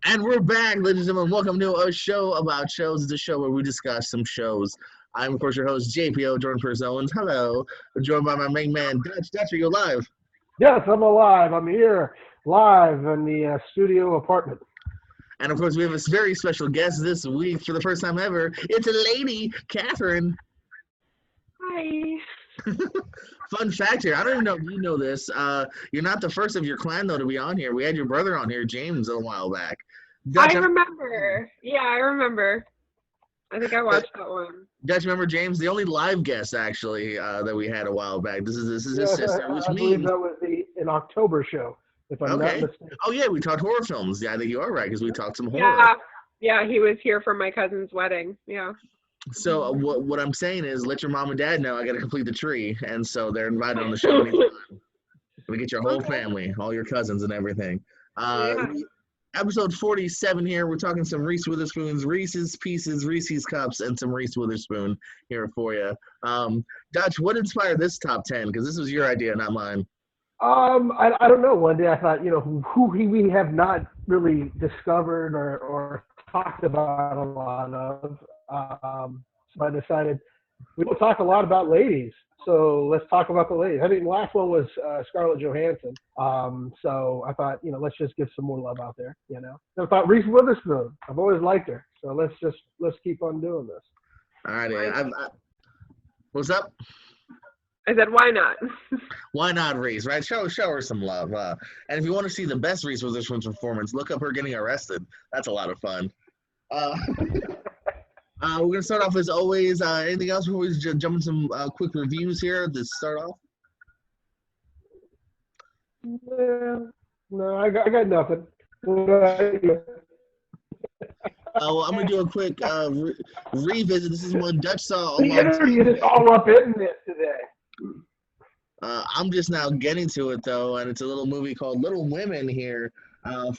And we're back, ladies and gentlemen. Welcome to a show about shows. It's a show where we discuss some shows. I'm, of course, your host, JPO, Jordan Purse Owens. Hello. I'm joined by my main man, Dutch. Dutch, are you live? Yes, I'm alive. I'm here live in the studio apartment. And, of course, we have a very special guest this week for the first time ever. It's a lady, Katherine. Hi. Fun fact here. I don't even know if you know this. You're not the first of your clan, though, to be on here. We had your brother on here, James, a while back. Dutch, I remember. Yeah, I remember. I think I watched that one. Dutch, remember James? The only live guest, actually, that we had a while back. This is his sister, which I means... believe that was an October show, if I'm not mistaken. Oh, yeah, we talked horror films. Yeah, I think you are right, because we talked some horror. Yeah, he was here for my cousin's wedding. Yeah. So what I'm saying is, let your mom and dad know I got to complete the tree, and so they're invited on the show anytime. We get your whole family, all your cousins and everything. Episode 47 here. We're talking some Reese Witherspoons, Reese's Pieces, Reese's Cups, and some Reese Witherspoon here for you. Dutch, what inspired this top 10? Because this was your idea, not mine. I don't know. One day I thought, who we have not really discovered or talked about a lot of. So I decided we don't talk a lot about ladies, so let's talk about the ladies. I think the last one was Scarlett Johansson. So I thought, let's just give some more love out there. I thought Reese Witherspoon. I've always liked her, so let's keep on doing this. All right, what's up? I said, why not? Why not Reese, right? Show her some love. And if you want to see the best Reese Witherspoon performance, look up her getting arrested. That's a lot of fun. We're going to start off as always. Anything else before we just jump into some quick reviews here to start off? No, I got nothing. Well, I'm going to do a quick revisit. This is one Dutch saw. You're just all up in it today. I'm just now getting to it, though, and it's a little movie called Little Women here.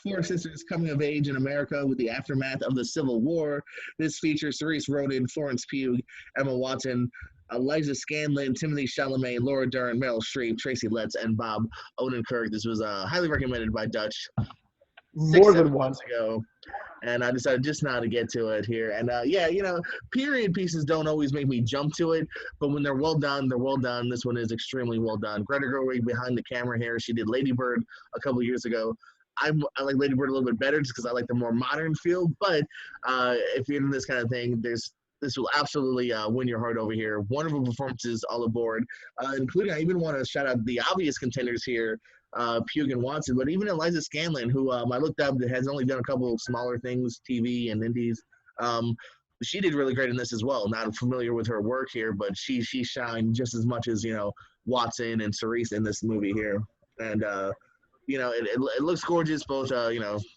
Four sisters coming of age in America with the aftermath of the Civil War. This features Cerise Ronan, Florence Pugh, Emma Watson, Eliza Scanlon, Timothy Chalamet, Laura Dern, Meryl Streep, Tracy Letts, and Bob Odenkirk. This was highly recommended by Dutch more than once ago, and I decided just now to get to it here. And period pieces don't always make me jump to it, but when they're well done, they're well done. This one is extremely well done. Greta Gerwig behind the camera here. She did Lady Bird a couple years ago. I like Lady Bird a little bit better just because I like the more modern feel. But if you're into this kind of thing, this will absolutely win your heart over here. Wonderful performances all aboard, including I even want to shout out the obvious contenders here, Pugh and Watson, but even Eliza Scanlon, who I looked up, has only done a couple of smaller things, TV and indies. She did really great in this as well. Not familiar with her work here, but she shined just as much as Watson and Cerise in this movie here. And it looks gorgeous, both,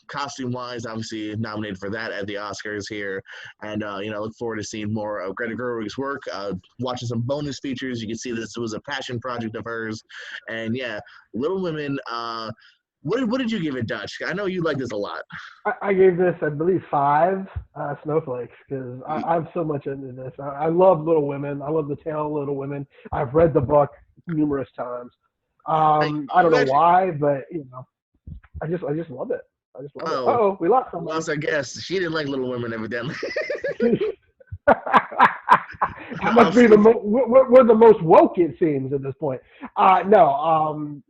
costume-wise, obviously nominated for that at the Oscars here. And, look forward to seeing more of Greta Gerwig's work, watching some bonus features. You can see this was a passion project of hers. And, yeah, Little Women, what did you give it, Dutch? I know you like this a lot. I gave this, I believe, 5 snowflakes because I'm so much into this. I love Little Women. I love the tale of Little Women. I've read the book numerous times. I don't know why, but I just love it. I just love it. Uh-oh, we lost somebody. Lost our guest. She didn't like Little Women, evidently. That must be we're the most woke, it seems, at this point. No, I'm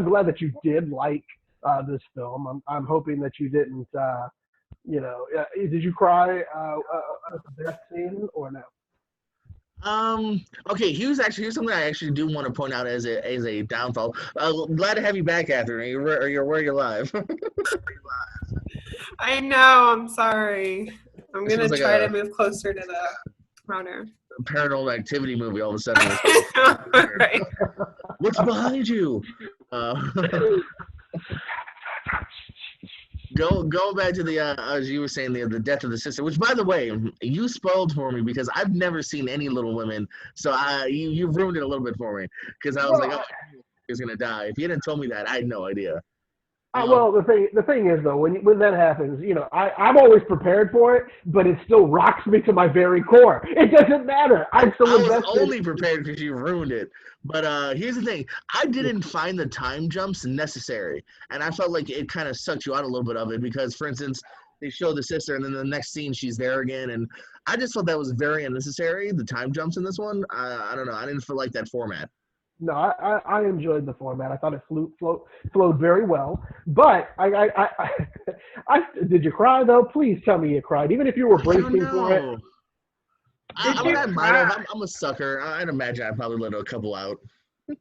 glad that you did like this film. I'm hoping that you didn't. Did you cry at the death scene or no? Okay, here's something I actually do want to point out as a downfall. Glad to have you back, Katherine. You're where you're live. I know. I'm sorry. I'm gonna try to move closer to the counter. Paranormal Activity movie. All of a sudden, right. What's behind you? Go back to the as you were saying the death of the sister, which by the way you spoiled for me because I've never seen any Little Women, so you've ruined it a little bit for me because I was like, oh, he's gonna die. If you hadn't told me that, I had no idea. Well, the thing is though, when that happens, I'm always prepared for it, but it still rocks me to my very core. It doesn't matter. I'm still I was invested. only prepared because you ruined it. But here's the thing: I didn't find the time jumps necessary, and I felt like it kind of sucked you out a little bit of it because, for instance, they show the sister, and then the next scene she's there again, and I just felt that was very unnecessary. The time jumps in this one, I don't know. I didn't feel like that format. No, I enjoyed the format. I thought it flowed very well. But I did you cry though? Please tell me you cried, even if you were I don't bracing for it. know. Did I you mean, I might have. cry? I'm a sucker. I'd imagine I probably let a couple out.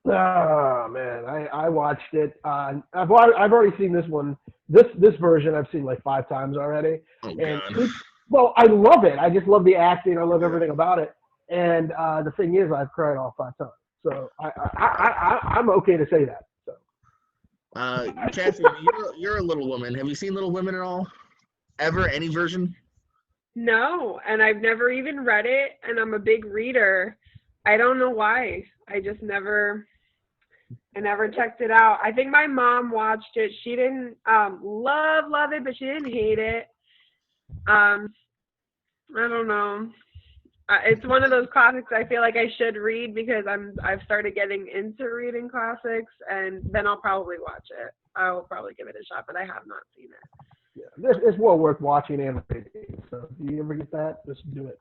Oh man, I watched it. I've already seen this one. This version I've seen like 5 times already, Oh and God. well, I love it. I just love the acting. I love everything about it. And the thing is, I've cried all 5 times, so I'm okay to say that. So Katherine, you're a Little Woman. Have you seen Little Women at all? Ever? Any version? No, and I've never even read it, and I'm a big reader. I don't know why. I never checked it out. I think my mom watched it. She didn't love it, but she didn't hate it. Um, I don't know. It's one of those classics I feel like I should read because I've started getting into reading classics, and then I'll probably watch it. I will probably give it a shot, but I have not seen it. yeah, it's well worth watching and reading. So if you ever get that, just do it.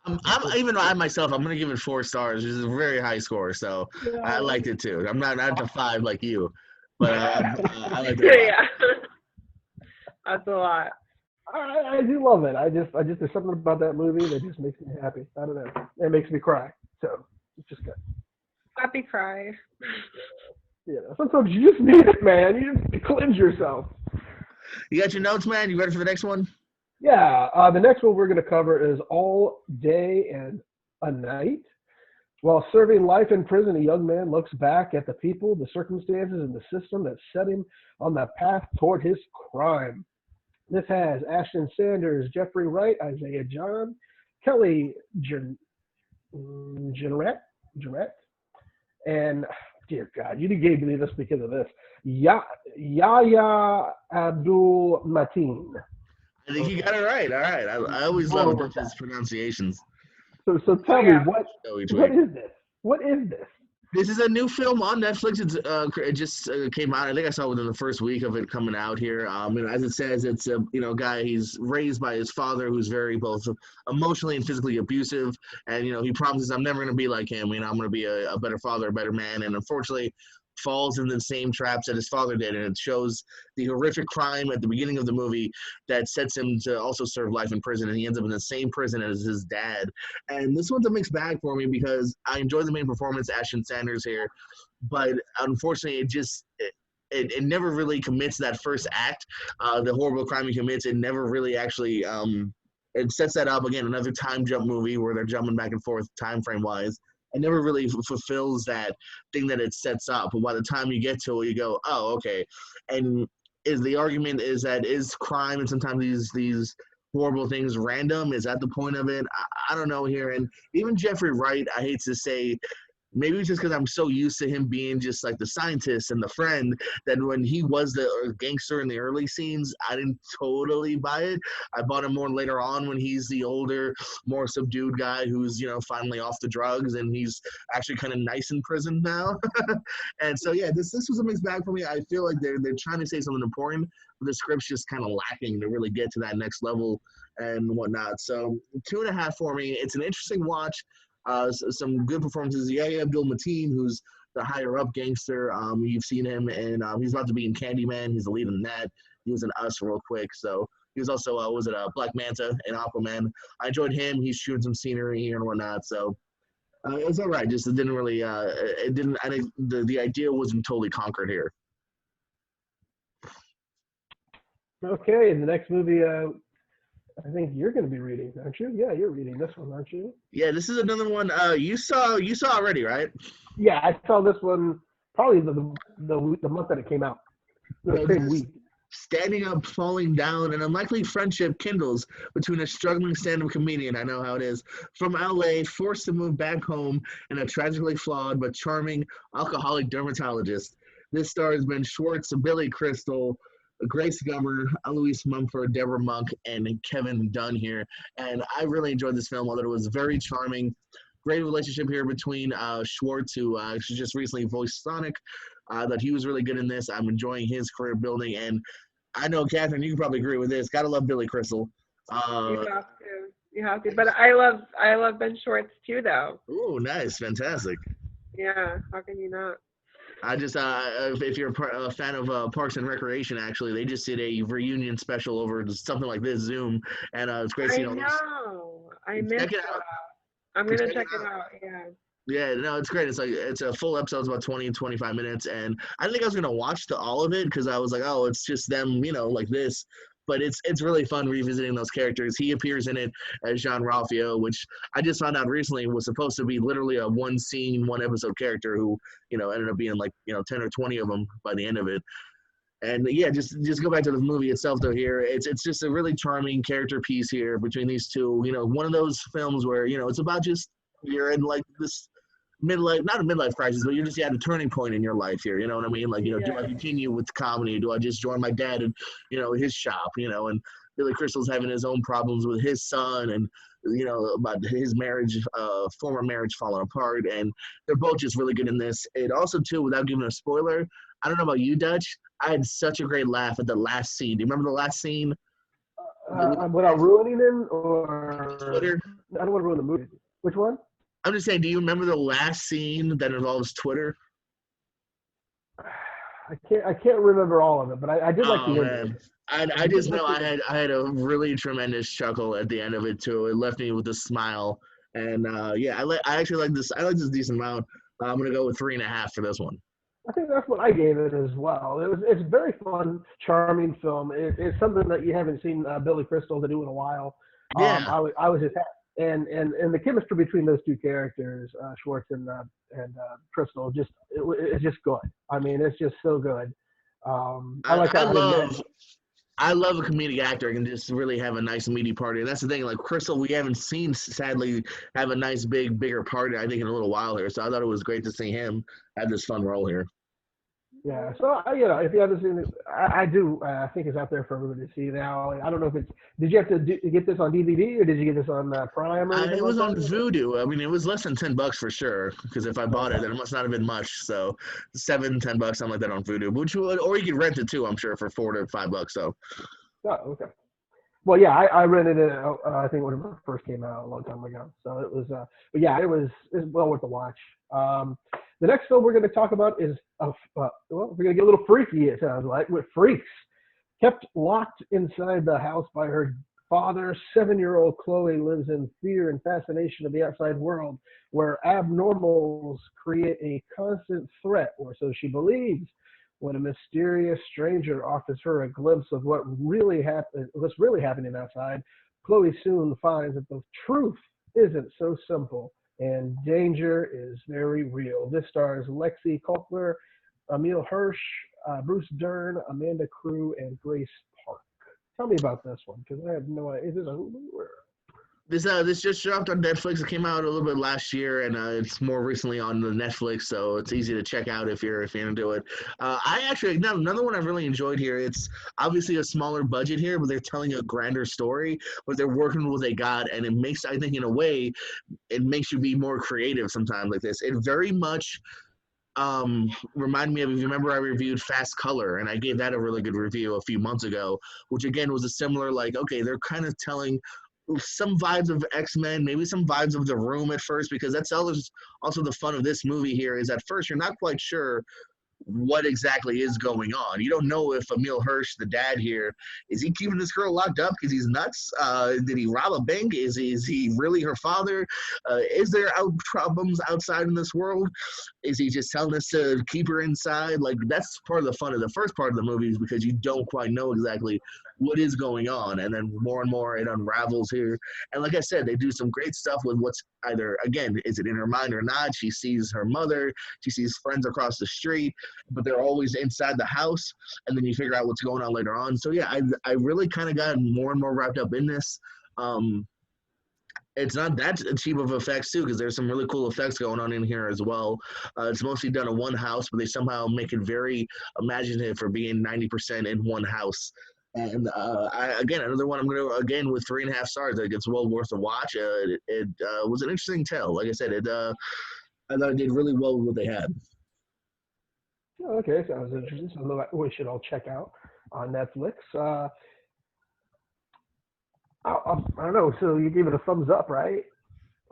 Even I myself, I'm gonna give it 4 stars, which is a very high score. So I liked it too. I'm not at the 5 like you, but I liked it a lot. Yeah, that's a lot. I do love it. There's something about that movie that just makes me happy. I don't know. It makes me cry. So it's just good. Happy cry. Sometimes you just need it, man. You just need to cleanse yourself. You got your notes, man? You ready for the next one? Yeah. The next one we're going to cover is All Day and a Night. While serving life in prison, a young man looks back at the people, the circumstances, and the system that set him on the path toward his crime. This has Ashton Sanders, Jeffrey Wright, Isaiah John, Kelly Jeanette, and dear God, you gave me this because of this. Yahya Abdul Mateen. I think you got it right. All right. I always love Dutch's pronunciations. So tell me, what Week. is this? What is this? This is a new film on Netflix. It just came out. I think I saw it within the first week of it coming out here. And as it says, it's a guy. He's raised by his father, who's very both emotionally and physically abusive. And he promises, I'm never going to be like him. I'm going to be a better father, a better man. And unfortunately, falls into the same traps that his father did, and it shows the horrific crime at the beginning of the movie that sets him to also serve life in prison, and he ends up in the same prison as his dad. And this one's a mixed bag for me because I enjoy the main performance, Ashton Sanders here, but unfortunately it never really commits that first act, the horrible crime he commits. It never really actually it sets that up again, another time jump movie where they're jumping back and forth time frame wise. It never really fulfills that thing that it sets up. But by the time you get to it, you go, oh, okay. And the argument is that is crime and sometimes these horrible things random? Is that the point of it? I don't know here. And even Jeffrey Wright, I hate to say, maybe it's just because I'm so used to him being just like the scientist and the friend that when he was the gangster in the early scenes, I didn't totally buy it. I bought him more later on when he's the older, more subdued guy who's, finally off the drugs and he's actually kind of nice in prison now. And so, yeah, this was a mixed bag for me. I feel like they're trying to say something important, but the script's just kind of lacking to really get to that next level and whatnot. So 2.5 for me. It's an interesting watch. Some good performances. Yahya Abdul Mateen, who's the higher up gangster. You've seen him, and he's about to be in Candyman. He's the lead in that. He was in Us real quick. So he was also Black Manta in Aquaman. I enjoyed him. He's shooting some scenery here and whatnot. So it was all right. Just it didn't really. It didn't. I think the idea wasn't totally conquered here. Okay, and the next movie. I think you're going to be reading, aren't you? Yeah, you're reading this one, aren't you? Yeah, this is another one. You saw already, right? Yeah, I saw this one probably the month that it came out. The same week. Standing up, falling down, an unlikely friendship kindles between a struggling stand-up comedian, I know how it is, from LA, forced to move back home, and a tragically flawed but charming alcoholic dermatologist. This stars Ben Schwartz, Billy Crystal, Grace Gummer, Eloise Mumford, Deborah Monk, and Kevin Dunn here. And I really enjoyed this film, although it was very charming. Great relationship here between Schwartz, who just recently voiced Sonic. That he was really good in this. I'm enjoying his career building. And I know, Katherine, you can probably agree with this. Gotta love Billy Crystal. You have to. You have to. But I love Ben Schwartz too, though. Oh, nice. Fantastic. Yeah. How can you not? I just, if you're a fan of Parks and Recreation, actually, they just did a reunion special over something like this, Zoom, and it's great seeing all those. I missed that. I'm going to check it out, yeah. Yeah, no, it's great. It's a full episode, it's about 20 and 25 minutes, and I didn't think I was gonna watch all of it because I was like, oh, it's just them, like this. But it's really fun revisiting those characters. He appears in it as Jean-Ralphio, which I just found out recently was supposed to be literally a one scene, one episode character who, ended up being 10 or 20 of them by the end of it. And yeah, just go back to the movie itself though here. It's just a really charming character piece here between these two. One of those films where, it's about just you're in this midlife, not a midlife crisis, but you're just at a turning point in your life here. You know what I mean? Do I continue with comedy? Do I just join my dad and, his shop, and Billy Crystal's having his own problems with his son and, about his marriage, former marriage falling apart. And they're both just really good in this. It also, too, without giving a spoiler, I don't know about you, Dutch, I had such a great laugh at the last scene. Do you remember the last scene? Without ruining it, or Twitter? I don't want to ruin the movie. Which one? I'm just saying, do you remember the last scene that involves Twitter? I can't remember all of it, but I did like the end. I just know I had a really tremendous chuckle at the end of it too. It left me with a smile, and I actually like this. I like this decent amount. I'm gonna go with 3.5 for this one. I think that's what I gave it as well. It's a very fun, charming film. It's something that you haven't seen Billy Crystal to do in a while. Yeah. I was just happy. And the chemistry between those two characters, Schwartz and Crystal, it's just good. I mean, it's just so good. I love a comedic actor who can just really have a nice meaty party. And that's the thing, like Crystal, we haven't seen, sadly, have a nice bigger party, I think, in a little while here. So I thought it was great to see him have this fun role here. Yeah, so if you haven't seen it, I do. I think it's out there for everybody to see now. I don't know if it's. Did you have to get this on DVD or did you get this on Prime? Or it was on Vudu. I mean, it was less than $10 for sure. Because if I bought it, then it must not have been much. So $7-10, something like that on Vudu. Or you could rent it too. I'm sure for $4 to $5. So. Oh, okay. Well, yeah, I rented it. I think when it first came out a long time ago. So it was. But yeah, it was well worth the watch. The next film we're going to talk about is, we're going to get a little freaky, it sounds like, with Freaks. Kept locked inside the house by her father, 7-year-old Chloe lives in fear and fascination of the outside world, where abnormals create a constant threat, or so she believes, when a mysterious stranger offers her a glimpse of what's really happening outside. Chloe soon finds that the truth isn't so simple, and danger is very real. This stars Lexi Kolkler, Emil Hirsch, Bruce Dern, Amanda Crew, and Grace Park. Tell me about this one, because I have no idea. Is this a Hulu or? This just dropped on Netflix. It came out a little bit last year, and it's more recently on the Netflix, so it's easy to check out if you're into it. Another one I've really enjoyed here. It's obviously a smaller budget here, but they're telling a grander story. But they're working with what they got, and it makes, I think, in a way, it makes you be more creative sometimes like this. It very much remind me of, if you remember, I reviewed Fast Color, and I gave that a really good review a few months ago, which again was a similar, okay, they're kind of telling some vibes of X-Men, maybe some vibes of The Room at first, because that's also the fun of this movie here, is at first you're not quite sure what exactly is going on. You don't know if Emil Hirsch, the dad here, is he keeping this girl locked up because he's nuts? Did he rob a bank? Is he really her father? Is there problems outside in this world? Is he just telling us to keep her inside? That's part of the fun of the first part of the movie, is because you don't quite know exactly what is going on, and then more and more it unravels here. And like I said, they do some great stuff with what's either, again, is it in her mind or not? She sees her mother, she sees friends across the street, but they're always inside the house, and then you figure out what's going on later on. So yeah, I really kind of got more and more wrapped up in this. It's not that cheap of effects too, because there's some really cool effects going on in here as well. It's mostly done in one house, but they somehow make it very imaginative for being 90% in one house. And again, another one I'm going to again with 3.5 stars. Like it's well worth a watch. It was an interesting tale. Like I said, I thought it did really well with what they had. Oh, okay, sounds interesting. So we should all check out on Netflix. I don't know. So you gave it a thumbs up, right?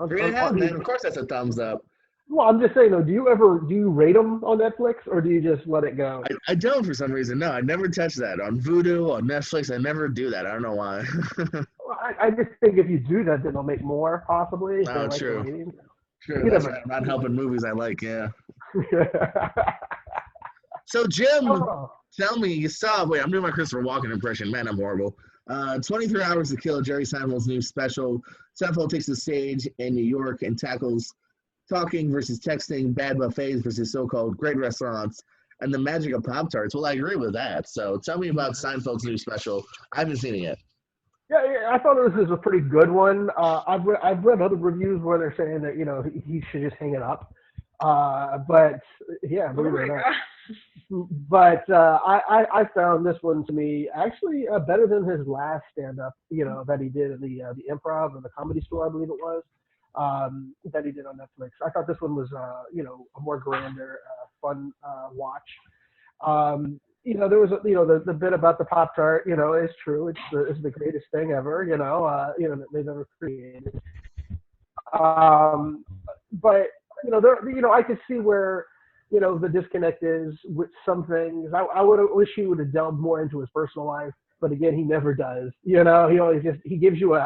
3.5, man. Of course, that's a thumbs up. Well, I'm just saying though. Do you rate them on Netflix or do you just let it go? I don't for some reason. No, I never touch that on Vudu, on Netflix. I never do that. I don't know why. Well, I just think if you do that, then they'll make more possibly. If Oh, like true. True. That's right. I'm not helping movies I like. Yeah. So Jim, Oh. tell me, you saw. Wait, I'm doing my Christopher Walken impression. Man, I'm horrible. 23 Hours to Kill, Jerry Seinfeld's new special. Seinfeld takes the stage in New York and tackles talking versus texting, bad buffets versus so-called great restaurants, and the magic of Pop-Tarts. Well, I agree with that. So tell me about Seinfeld's new special. I haven't seen it yet. Yeah, I thought this was a pretty good one. I've read other reviews where they're saying that he should just hang it up. But yeah, believe it or not. But I found this one to me actually better than his last stand-up, that he did at the Improv or the Comedy Store, I believe it was, that he did on Netflix. I thought this one was, a more grander, fun watch. There was, the bit about the Pop-Tart, is true. It's the greatest thing ever, that they've ever created. But I could see where the disconnect is with some things. I would wish he would have delved more into his personal life, but again, he never does. He always he gives you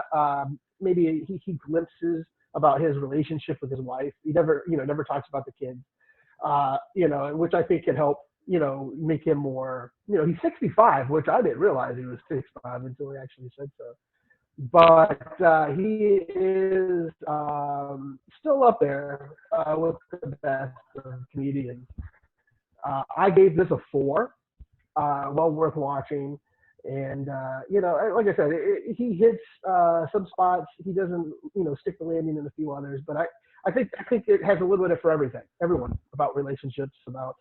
maybe he glimpses about his relationship with his wife. He never talks about the kids. Which I think can help make him more. He's 65, which I didn't realize he was 65 until he actually said so. But he is still up there with the best of comedians. I gave this a 4. Well worth watching. And, like I said, he hits some spots. He doesn't, stick the landing in a few others. But I think it has a little bit of for everyone, about relationships, about,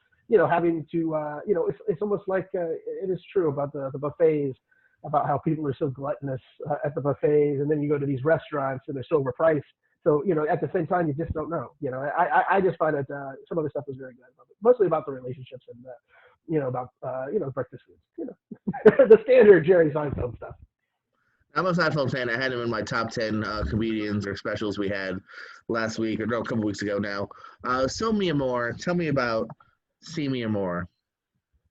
having to, it's almost like it is true about the buffets, about how people are so gluttonous at the buffets, and then you go to these restaurants and they're so overpriced. So, at the same time, you just don't know. I just find that some of the stuff was very good, mostly about the relationships and, about, breakfast foods, the standard Jerry Seinfeld stuff. I'm a Seinfeld fan. I had him in my top 10 comedians or specials we had last week, or no, a couple weeks ago now. So Mia Moore, tell me about See Me More.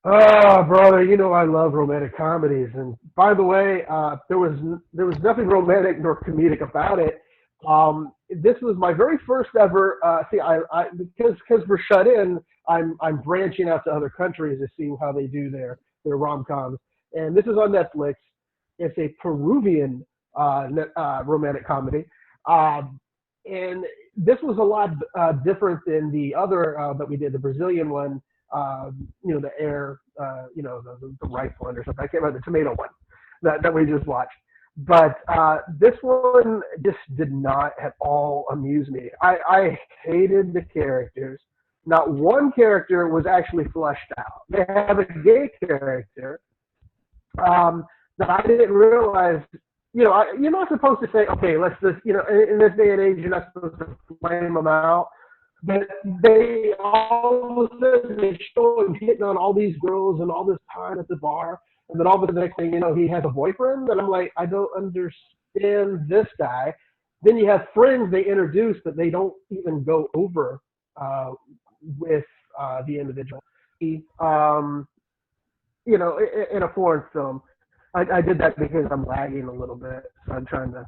Oh, brother, I love romantic comedies. And by the way, there was nothing romantic nor comedic about it. This was my very first ever. Because we're shut in, I'm branching out to other countries to see how they do their rom-coms. And this is on Netflix. It's a Peruvian romantic comedy. And this was a lot different than the other that we did, the Brazilian one. The air, the rice one or something. I can't remember, the tomato one that we just watched. But this one just did not at all amuse me. I hated the characters. Not one character was actually fleshed out. They have a gay character that I didn't realize. You're not supposed to say, okay, let's just, in this day and age, you're not supposed to flame them out. But they all of a sudden they show him hitting on all these girls and all this time at the bar, and then all of the next thing he has a boyfriend, and I'm like, I don't understand this guy. Then you have friends they introduce that they don't even go over with the individual. In a foreign film, I did that because I'm lagging a little bit, so I'm trying to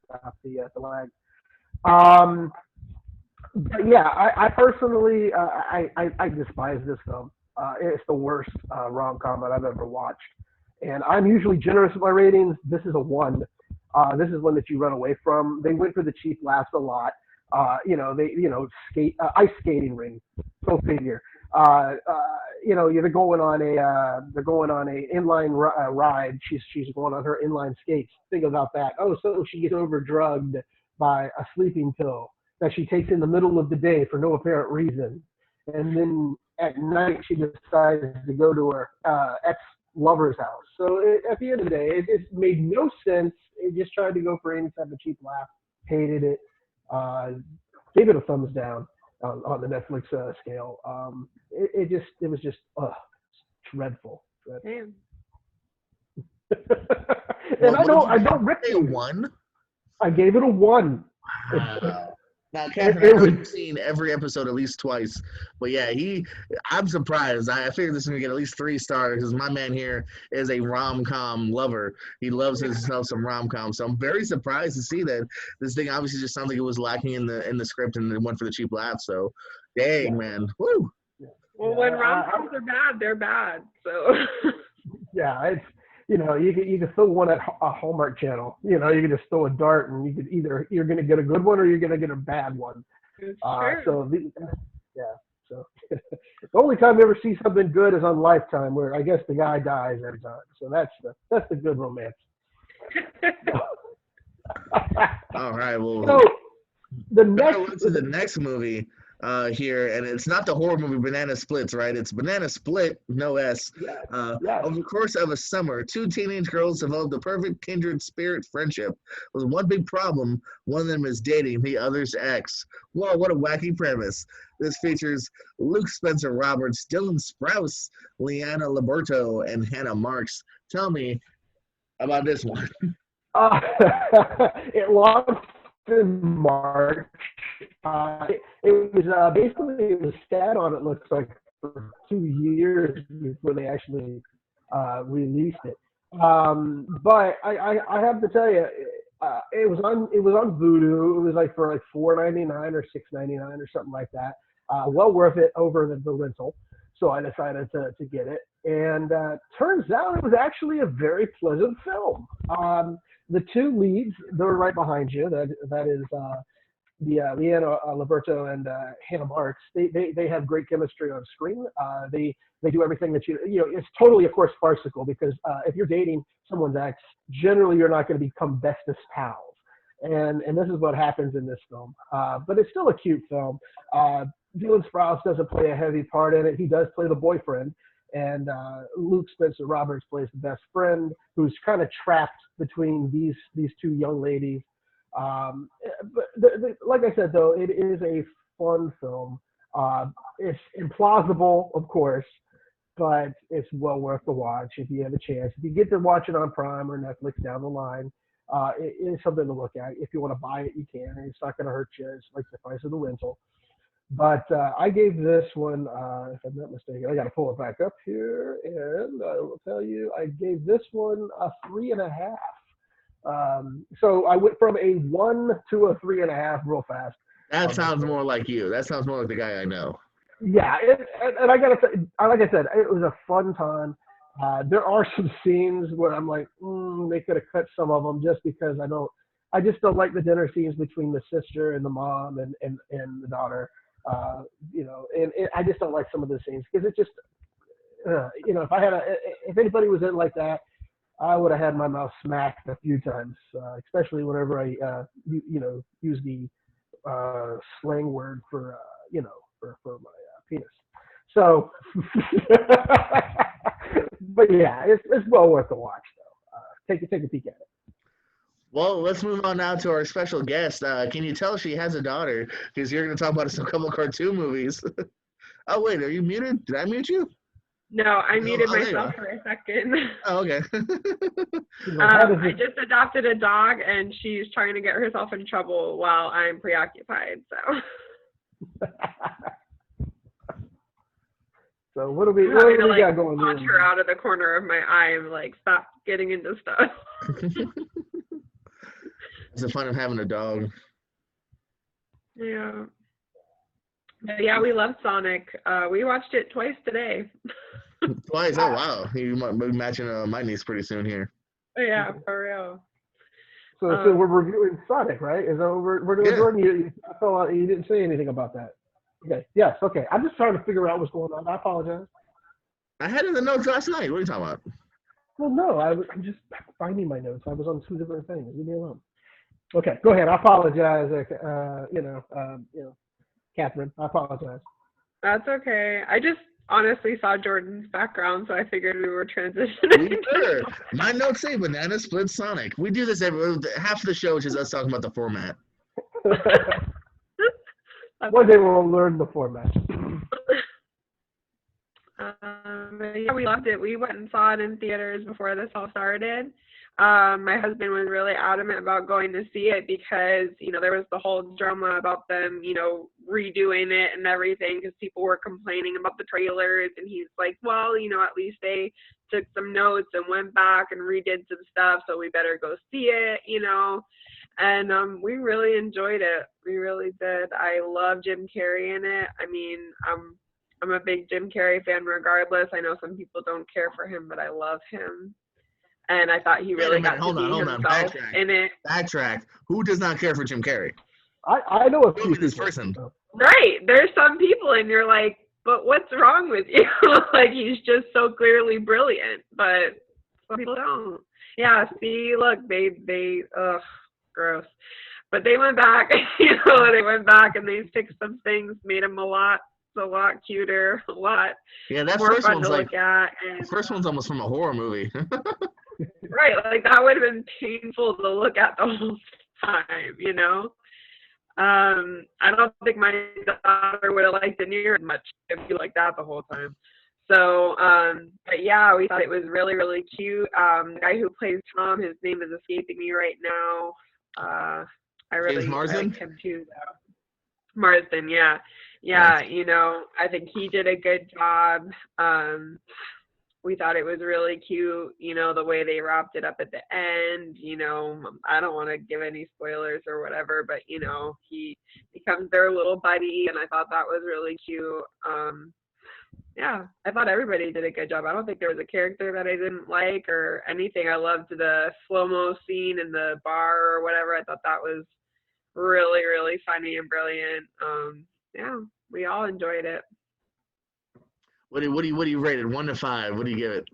stop the lag. But yeah, I personally, I despise this film. It's the worst rom-com that I've ever watched. And I'm usually generous with my ratings. This is a 1. This is one that you run away from. They went for the cheap laughs a lot. Ice skating ring. Go figure. They're going on a inline ride. She's going on her inline skates. Think about that. Oh, so she gets over drugged by a sleeping pill that she takes in the middle of the day for no apparent reason. And then at night, she decides to go to her ex-lover's house. So at the end of the day, it made no sense. It just tried to go for any type of cheap laugh. Hated it. Gave it a thumbs down on the Netflix scale. It was just dreadful. Damn. And I don't rip a 1. I gave it a 1. Wow. Now, Katherine, I've seen every episode at least twice, but yeah, I'm surprised. I figured this is gonna get at least 3 stars because my man here is a rom-com lover. He loves himself some rom-com, so I'm very surprised to see that this thing obviously just sounds like it was lacking in the script and it went for the cheap laugh. So, dang man, woo. Well, when rom-coms are bad, they're bad. So. Yeah, it's. You can throw one at a Hallmark channel. You can just throw a dart, and you could you're going to get a good one or you're going to get a bad one. So the only time you ever see something good is on Lifetime, where I guess the guy dies every time. So that's the good romance. All right, well. So the next movie. Here, and it's not the horror movie Banana Splits, right? It's Banana Split, no S. Yes. Over the course of a summer, 2 teenage girls develop the perfect kindred spirit friendship with one big problem. One of them is dating the other's ex. Whoa, what a wacky premise. This features Luke Spencer Roberts, Dylan Sprouse, Leanna Liberto, and Hannah Marks. Tell me about this one. It launched in March. It was basically it was sat on, it looks like, for 2 years before they actually released it. But I have to tell you, it was on Vudu. It was like for like $4.99 or $6.99 or something like that. Well worth it over the rental. So I decided to get it, and turns out it was actually a very pleasant film. The 2 leads, they're right behind you. That is Leanna Liberto and Hannah Marks. They have great chemistry on screen. They do everything that it's totally, of course, farcical, because if you're dating someone's ex, generally you're not going to become bestest pals. And this is what happens in this film. But it's still a cute film. Dylan Sprouse doesn't play a heavy part in it. He does play the boyfriend. And Luke Spencer Roberts plays the best friend, who's kind of trapped between these 2 young ladies. But like I said, though, it is a fun film. It's implausible, of course, but it's well worth the watch if you have a chance. If you get to watch it on Prime or Netflix down the line, it is something to look at. If you want to buy it, you can. And it's not going to hurt you. It's like the price of the rental. But I gave this one, if I'm not mistaken, I got to pull it back up here, and I will tell you, I gave this one a 3.5. So I went from a 1 to a 3.5 real fast. That sounds more like you. That sounds more like the guy I know. Yeah, and I gotta say, like I said, it was a fun time. There are some scenes where I'm like, they could have cut some of them, just because I just don't like the dinner scenes between the sister and the mom and the daughter. And I just don't like some of the scenes, because it just, if anybody was in like that, I would have had my mouth smacked a few times, especially whenever I, use the slang word for my penis. So, but yeah, it's well worth the watch, though. Take a peek at it. Well, let's move on now to our special guest. Can you tell she has a daughter? Because you're going to talk about a couple of cartoon movies. Oh, wait, are you muted? Did I mute you? No, I muted myself for a second. Oh, okay. I just adopted a dog, and she's trying to get herself in trouble while I'm preoccupied. So. So what do we got going on? Watch her out of the corner of my eye and like, stop getting into stuff. It's the fun of having a dog. Yeah. But yeah, we love Sonic. We watched it twice today. Twice? Oh, wow. You might be matching my niece pretty soon here. Yeah, for real. So we're reviewing Sonic, right? Is that what we're doing, Yeah. Jordan? You didn't say anything about that. Okay. Yes. Okay. I'm just trying to figure out what's going on. I apologize. I had it in the notes last night. What are you talking about? Well, no. I'm just finding my notes. I was on 2 different things. Leave me alone. Okay, go ahead. I apologize. Catherine, I apologize. That's okay. I just honestly saw Jordan's background, so I figured we were We transitioning. were. My notes say Banana Split Sonic. We do this half the show, which is us talking about the format. One day we'll learn the format. Yeah, we loved it. We went and saw it in theaters before this all started. My husband was really adamant about going to see it because, there was the whole drama about them, redoing it and everything because people were complaining about the trailers. And he's like, well, at least they took some notes and went back and redid some stuff, so we better go see it, And we really enjoyed it. We really did. I love Jim Carrey in it. I mean, I'm a big Jim Carrey fan regardless. I know some people don't care for him, but I love him. And I thought he really got to be himself in it. Backtrack. Who does not care for Jim Carrey? I know a few this people. person. Right. There's some people and you're like, but what's wrong with you? Like, he's just so clearly brilliant. But some people don't. Yeah, see, look, they ugh, gross. But they went back, they went back and they fixed some things, made him a lot cuter, a lot more fun to look at. And the first one's almost from a horror movie. right, like that would have been painful to look at the whole time, I don't think my daughter would have liked it near as much if you like that the whole time. So, but yeah, we thought it was really, really cute. The guy who plays Tom, his name is escaping me right now. I liked him too, though. Marsden, yeah. Yeah, I think he did a good job. We thought it was really cute, the way they wrapped it up at the end. I don't want to give any spoilers or whatever, but, he becomes their little buddy, and I thought that was really cute. Yeah, I thought everybody did a good job. I don't think there was a character that I didn't like or anything. I loved the slow-mo scene in the bar or whatever. I thought that was really, really funny and brilliant. Yeah, we all enjoyed it. What do you rate it? 1 to 5. What do you give it?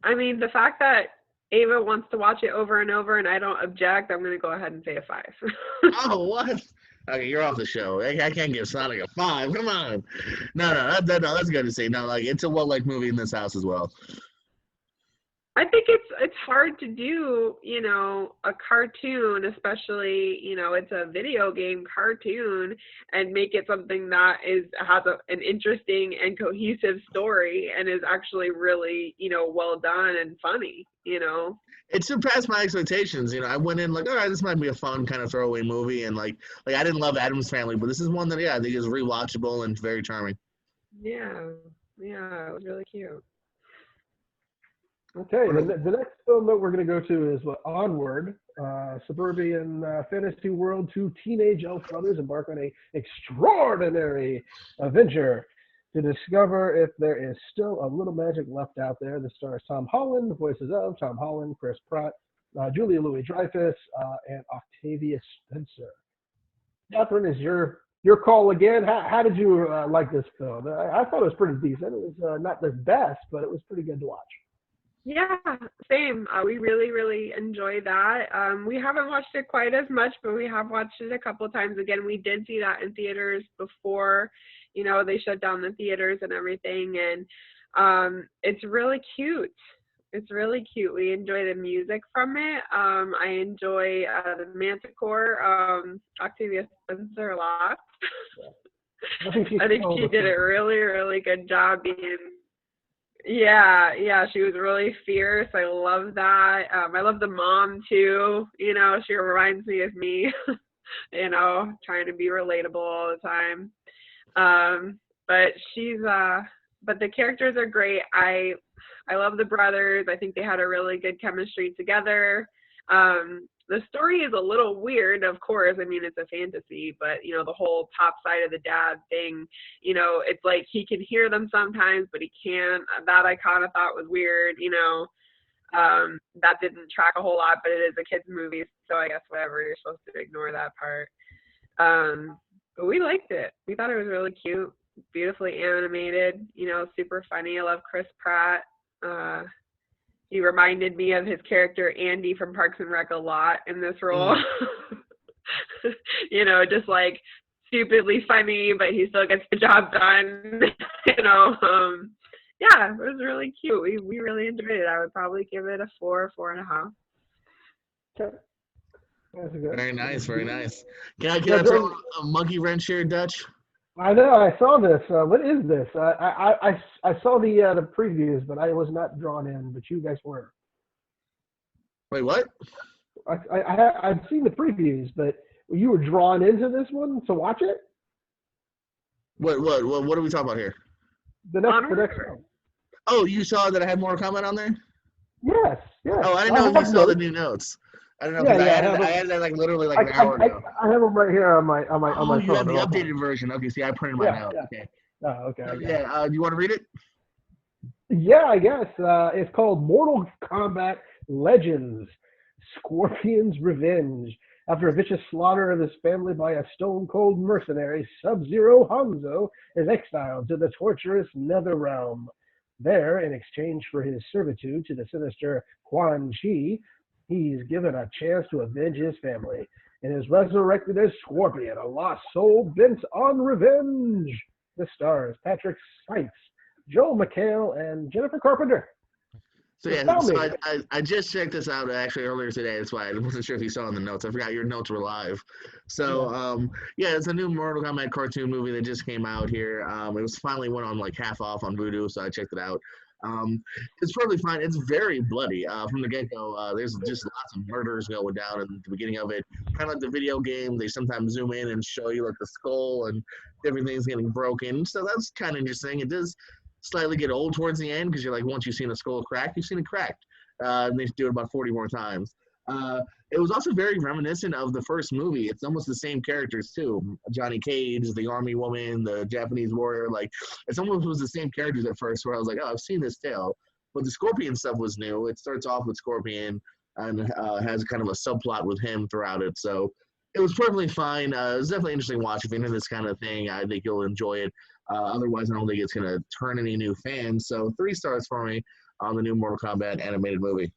I mean, the fact that Ava wants to watch it over and over and I don't object, I'm going to go ahead and say a 5. Oh, what? Okay, you're off the show. I can't give Sonic a 5. Come on. No, that's good to say. No, like, it's a well-liked movie in this house as well. I think it's hard to do, a cartoon, especially, it's a video game cartoon, and make it something that has an interesting and cohesive story and is actually really, well done and funny, It surpassed my expectations. I went in like, all right, this might be a fun kind of throwaway movie, and like I didn't love Addams Family, but this is one that I think is rewatchable and very charming. Yeah, it was really cute. Okay, the next film that we're going to go to is Onward. Suburban fantasy world, 2 teenage elf brothers embark on an extraordinary adventure to discover if there is still a little magic left out there. This stars Tom Holland, the voices of Tom Holland, Chris Pratt, Julia Louis-Dreyfus, and Octavia Spencer. Katherine, is your call again. How did you like this film? I thought it was pretty decent. It was not the best, but it was pretty good to watch. Yeah, same. We really, really enjoy that. We haven't watched it quite as much, but we have watched it a couple of times. Again, we did see that in theaters before, they shut down the theaters and everything. And it's really cute. It's really cute. We enjoy the music from it. I enjoy the Manticore, Octavia Spencer, a lot. I think she did a really, really good job being. Yeah, she was really fierce. I love that. I love the mom too. She reminds me of me, trying to be relatable all the time. But the characters are great. I love the brothers. I think they had a really good chemistry together. The story is a little weird, of course. I mean, it's a fantasy, but, the whole top side of the dad thing, it's like he can hear them sometimes, but he can't. That I kind of thought was weird, that didn't track a whole lot, but it is a kid's movie, so I guess whatever, you're supposed to ignore that part. But we liked it. We thought it was really cute, beautifully animated, super funny. I love Chris Pratt. he reminded me of his character Andy from Parks and Rec a lot in this role. You know, just like stupidly funny, but he still gets the job done. You know, yeah, it was really cute. We really enjoyed it. I would probably give it a 4.5. Okay. That's good. Very nice, very nice. Can I throw a monkey wrench here, Dutch? I know. I saw this. What is this? I saw the previews, but I was not drawn in. But you guys were. Wait, what? I've seen the previews, but you were drawn into this one to watch it. What are we talking about here? The next one. Oh, you saw that I had more comment on there? Yes. Oh, I didn't know you saw the new notes. I don't know. I had that like literally like an hour ago. I have them right here on my Oh, phone. you have the updated version. Okay, see, I printed mine out. Yeah. Okay. Oh, okay. Yeah. Do you want to read it? Yeah, I guess. It's called Mortal Kombat Legends: Scorpion's Revenge. After a vicious slaughter of his family by a stone-cold mercenary, Sub-Zero Hanzo is exiled to the torturous Netherrealm. There, in exchange for his servitude to the sinister Quan Chi, he's given a chance to avenge his family and is resurrected as Scorpion, a lost soul bent on revenge. The stars Patrick Swayze, Joel McHale, and Jennifer Carpenter. So I just checked this out actually earlier today. That's why I wasn't sure if you saw in the notes. I forgot your notes were live. So it's a new Mortal Kombat cartoon movie that just came out here. It was finally went on like half off on Vudu, so I checked it out. It's perfectly fine. It's very bloody from the get-go. There's just lots of murders going down in the beginning of it. Kind of like the video game, they sometimes zoom in and show you like the skull and different things getting broken. So that's kind of interesting. It does slightly get old towards the end because you're like, once you've seen a skull crack, you've seen it cracked. And they do it about 40 more times. It was also very reminiscent of the first movie. It's almost the same characters too. Johnny Cage, the army woman, the Japanese warrior. Like it's almost was the same characters at first. Where I was like, oh, I've seen this tale. But the Scorpion stuff was new. It starts off with Scorpion and has kind of a subplot with him throughout it. So it was perfectly fine. It was definitely interesting to watch. If you're into this kind of thing, I think you'll enjoy it. Otherwise, I don't think it's going to turn any new fans. So 3 stars for me on the new Mortal Kombat animated movie.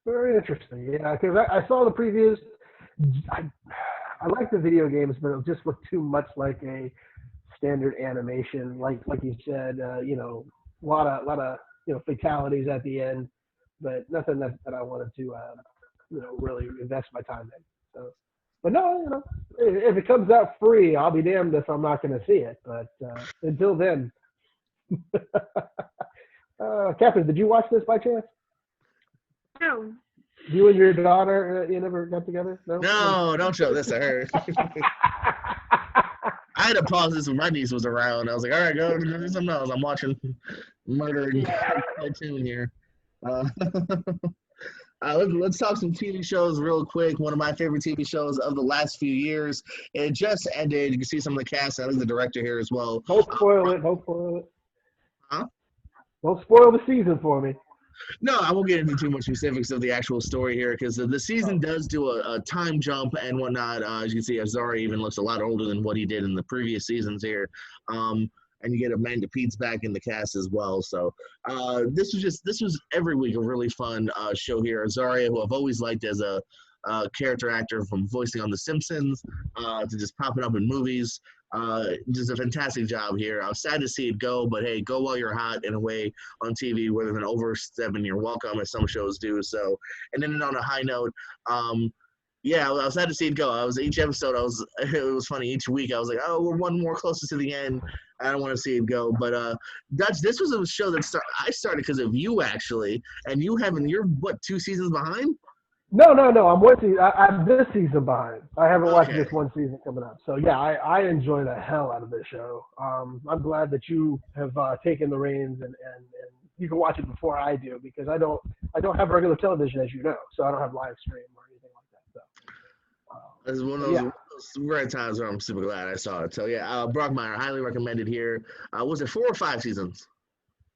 Very interesting. Yeah, because I saw the previews. I like the video games, but it just looked too much like a standard animation. Like you said, a lot of fatalities at the end, but nothing that I wanted to really invest my time in. So. But no, if it comes out free, I'll be damned if I'm not going to see it. But until then, Katherine, did you watch this by chance? No. You and your daughter, you never got together? No, don't show this to her. I had to pause this when my niece was around. I was like, all right, go do something else. I'm watching murdering cartoon here. Let's talk some TV shows real quick. One of my favorite TV shows of the last few years. It just ended. You can see some of the cast. I think the director here as well. Don't spoil it. Don't spoil it. Huh? Don't spoil the season for me. No, I won't get into too much specifics of the actual story here because the season does do a time jump and whatnot. As you can see, Azari even looks a lot older than what he did in the previous seasons here. And you get Amanda Pete's back in the cast as well. So this was every week a really fun show here. Azaria, who I've always liked as a character actor from voicing on The Simpsons to just popping up in movies. Just a fantastic job here. I was sad to see it go, but hey, go while you're hot in a way on TV rather than overstepping your welcome as some shows do. So, and then on a high note, yeah, I was sad to see it go. Each episode, it was funny. Each week, I was like, oh, we're one more closer to the end. I don't want to see it go. But Dutch, this was a show that I started because of you actually, and you're 2 seasons behind? No. I'm this season behind. I haven't watched this one season coming up. So yeah, I enjoy the hell out of this show. I'm glad that you have taken the reins and you can watch it before I do because I don't have regular television, as you know, so I don't have live stream or anything like that. So this is one of those rare times where I'm super glad I saw it. So yeah, Brockmire, highly recommended here. Was it 4 or 5 seasons?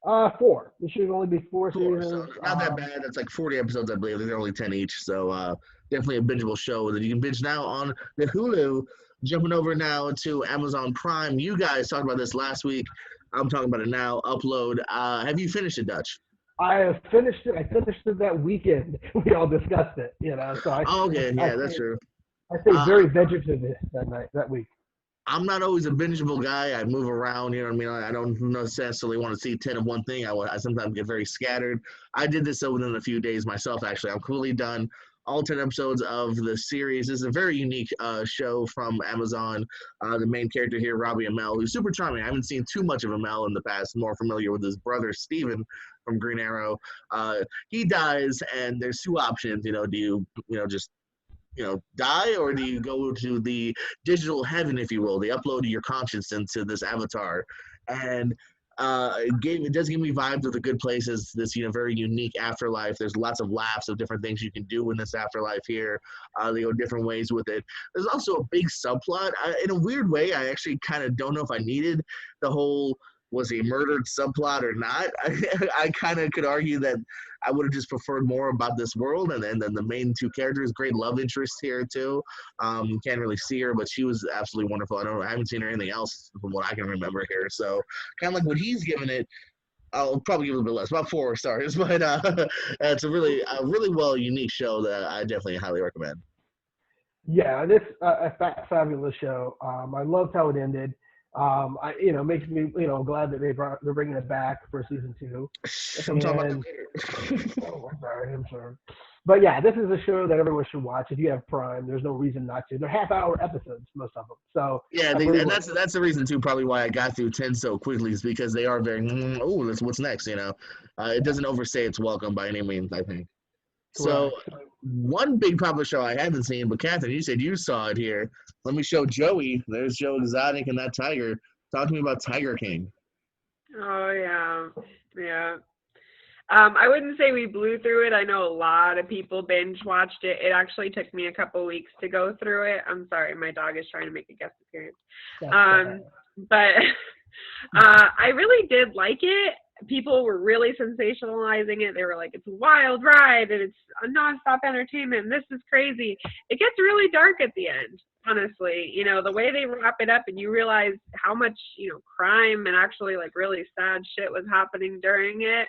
4. It should only be 4 seasons. So not that bad. It's like 40 episodes, I believe. They're only 10 each. So definitely a bingeable show that you can binge now on the Hulu. Jumping over now to Amazon Prime. You guys talked about this last week. I'm talking about it now. Upload. Have you finished it, Dutch? I finished it. I finished it that weekend. We all discussed it, So Okay, yeah, that's true. I stayed very vegetative that week. I'm not always a bingeable guy. I move around, you know what I mean? I don't necessarily want to see 10 of one thing. I sometimes get very scattered. I did this within a few days myself, actually. I'm completely done. All 10 episodes of the series. This is a very unique show from Amazon. The main character here, Robbie Amell, who's super charming. I haven't seen too much of Amell in the past. More familiar with his brother, Steven, from Green Arrow. He dies, and there's two options. Do you, just die, or do you go to the digital heaven, if you will? They upload your conscience into this avatar, and it does give me vibes of the Good Places. This very unique afterlife. There's lots of laughs of different things you can do in this afterlife here. They go different ways with it. There's also a big subplot. In a weird way, I actually kind of don't know if I needed the whole was he murdered subplot or not. I kind of could argue that I would have just preferred more about this world, and then the main two characters, great love interest here too. You can't really see her, but she was absolutely wonderful. I haven't seen her anything else from what I can remember here. So kind of like what he's given it, I'll probably give it a bit less, about 4 stars. But it's a really unique show that I definitely highly recommend. Yeah, this a fabulous show. I loved how it ended. Makes me, glad that they're bringing it back for season 2. I'm talking about that later. Oh, I'm sorry. But yeah, this is a show that everyone should watch. If you have Prime, there's no reason not to. They're half-hour episodes, most of them. So yeah, and that's the reason too, probably why I got through 10 so quickly, is because they are very, what's next, It doesn't overstay its welcome by any means, I think. So one big popular show I haven't seen, but Katherine, you said you saw it here. Let me show Joey. There's Joe Exotic and that tiger. Talk to me about Tiger King. Oh, yeah. I wouldn't say we blew through it. I know a lot of people binge watched it. It actually took me a couple weeks to go through it. I'm sorry, my dog is trying to make a guest appearance. But I really did like it. People were really sensationalizing it. They were like, it's a wild ride and it's a nonstop entertainment. And this is crazy. It gets really dark at the end, honestly. The way they wrap it up, and you realize how much, crime and actually like really sad shit was happening during it.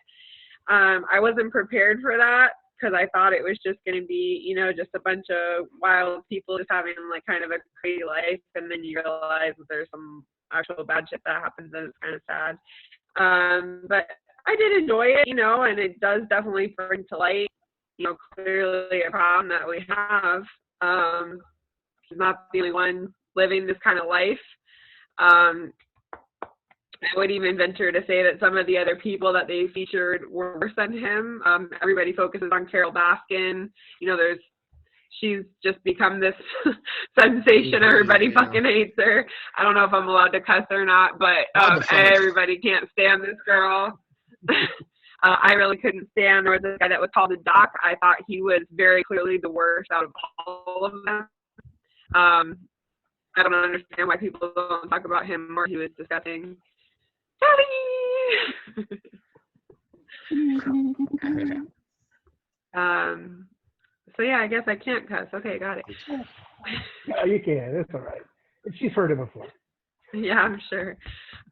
I wasn't prepared for that, because I thought it was just going to be, just a bunch of wild people just having like kind of a crazy life. And then you realize that there's some actual bad shit that happens, and it's kind of sad. But I did enjoy it, and it does definitely bring to light, clearly a problem that we have. She's not the only one living this kind of life. I would even venture to say that some of the other people that they featured were worse than him. Everybody focuses on Carol Baskin. She's just become this sensation. Everybody fucking hates her. I don't know if I'm allowed to cuss or not, but everybody can't stand this girl. I really couldn't stand her. The guy that was called the Doc, I thought he was very clearly the worst out of all of them. I don't understand why people don't talk about him more. He was disgusting. So yeah, I guess I can't cuss. Okay, got it. Yeah, you can. It's all right. She's heard it before. Yeah, I'm sure.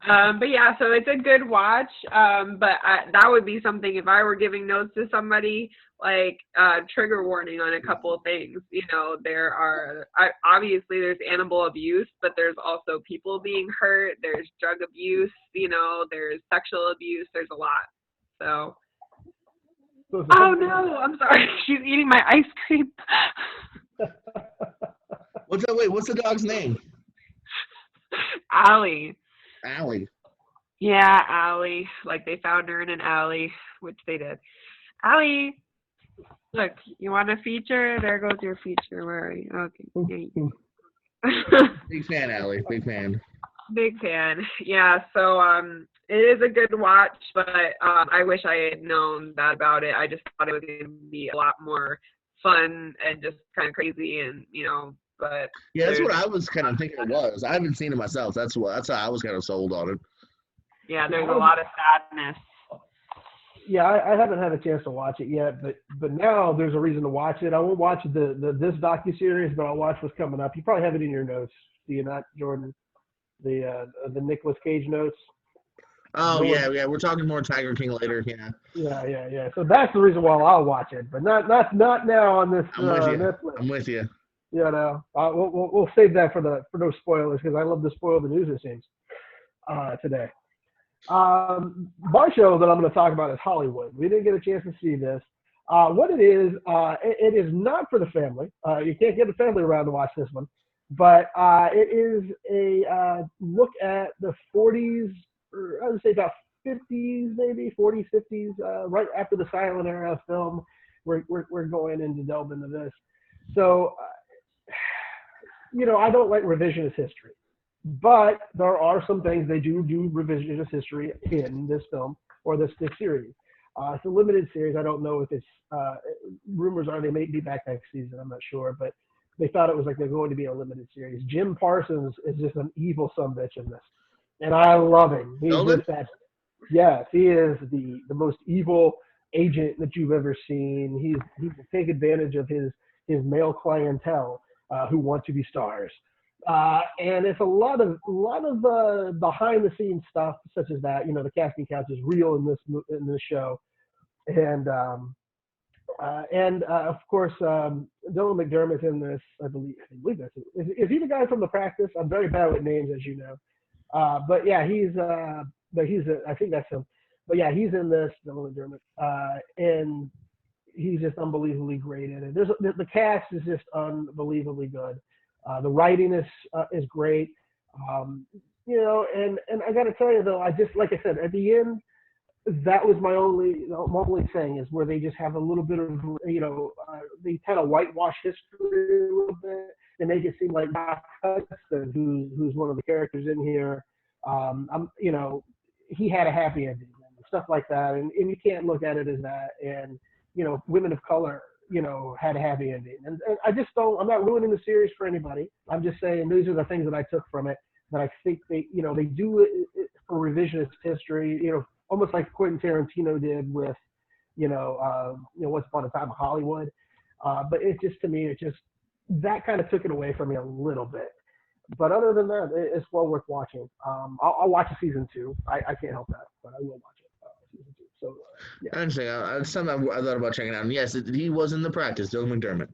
But yeah, so it's a good watch. But that would be something if I were giving notes to somebody, like trigger warning on a couple of things. There are obviously there's animal abuse, but there's also people being hurt. There's drug abuse. There's sexual abuse. There's a lot. So. Oh no! I'm sorry. She's eating my ice cream. What's the dog's name? Allie. Allie. Yeah, Allie. Like they found her in an alley, which they did. Allie, look, you want a feature? There goes your feature. Where are you? Okay. Big fan, Allie. Big fan. Big fan. Yeah. So it is a good watch, but I wish I had known that about it. I just thought it was going to be a lot more fun and just kind of crazy, and but yeah, that's what I was kind of thinking it was. I haven't seen it myself. That's how I was kind of sold on it. Yeah, there's a lot of sadness. Yeah, I haven't had a chance to watch it yet, but now there's a reason to watch it. I won't watch this docuseries, but I'll watch what's coming up. You probably have it in your notes, do you not, Jordan? The Nicolas Cage notes. Oh No one. yeah, we're talking more Tiger King later. Yeah, Yeah. So that's the reason why I'll watch it, but not now on this I'm with you. Netflix. I'm with you. You know, we'll save that for those spoilers because I love to spoil the news it seems today. My show that I'm going to talk about is Hollywood. We didn't get a chance to see this. What it is, it is not for the family. You can't get the family around to watch this one, but it is a look at the 40s, or I would say about 50s, maybe 40s, 50s, right after the silent era of film. We're going in to delve into this. So, I don't like revisionist history. But there are some things they do revisionist history in this film or this series. It's a limited series. I don't know if it's rumors are they may be back next season. I'm not sure, but they thought it was like they're going to be a limited series. Jim Parsons is just an evil sumbitch in this, and I love him. He's Sheldon? just that. Yes, he is the most evil agent that you've ever seen. He will take advantage of his male clientele who want to be stars. And it's a lot of behind the scenes stuff such as that. The casting couch is real in this show, and of course Dylan McDermott's in this. I believe that's it. Is he the guy from The Practice? I'm very bad with names, as you know. But yeah, I think that's him. But yeah, he's in this, Dylan McDermott, and he's just unbelievably great in it. The cast is just unbelievably good. The writing is great, and I got to tell you though, I just like I said at the end, that was my only thing is where they just have a little bit of they kind of whitewash history a little bit and make it seem like Doc Hudson, who's one of the characters in here, he had a happy ending and stuff like that, and you can't look at it as that, and women of color had a happy ending. And I just don't, I'm not ruining the series for anybody. I'm just saying these are the things that I took from it that I think they do it for revisionist history, almost like Quentin Tarantino did with, Once Upon a Time in Hollywood. But it just, to me, that kind of took it away from me a little bit. But other than that, it's well worth watching. I'll watch a season 2. I can't help that, but I will watch it. Season 2. So, yeah. I understand. It's something I thought about checking out. And yes, he was in The Practice, Dylan McDermott.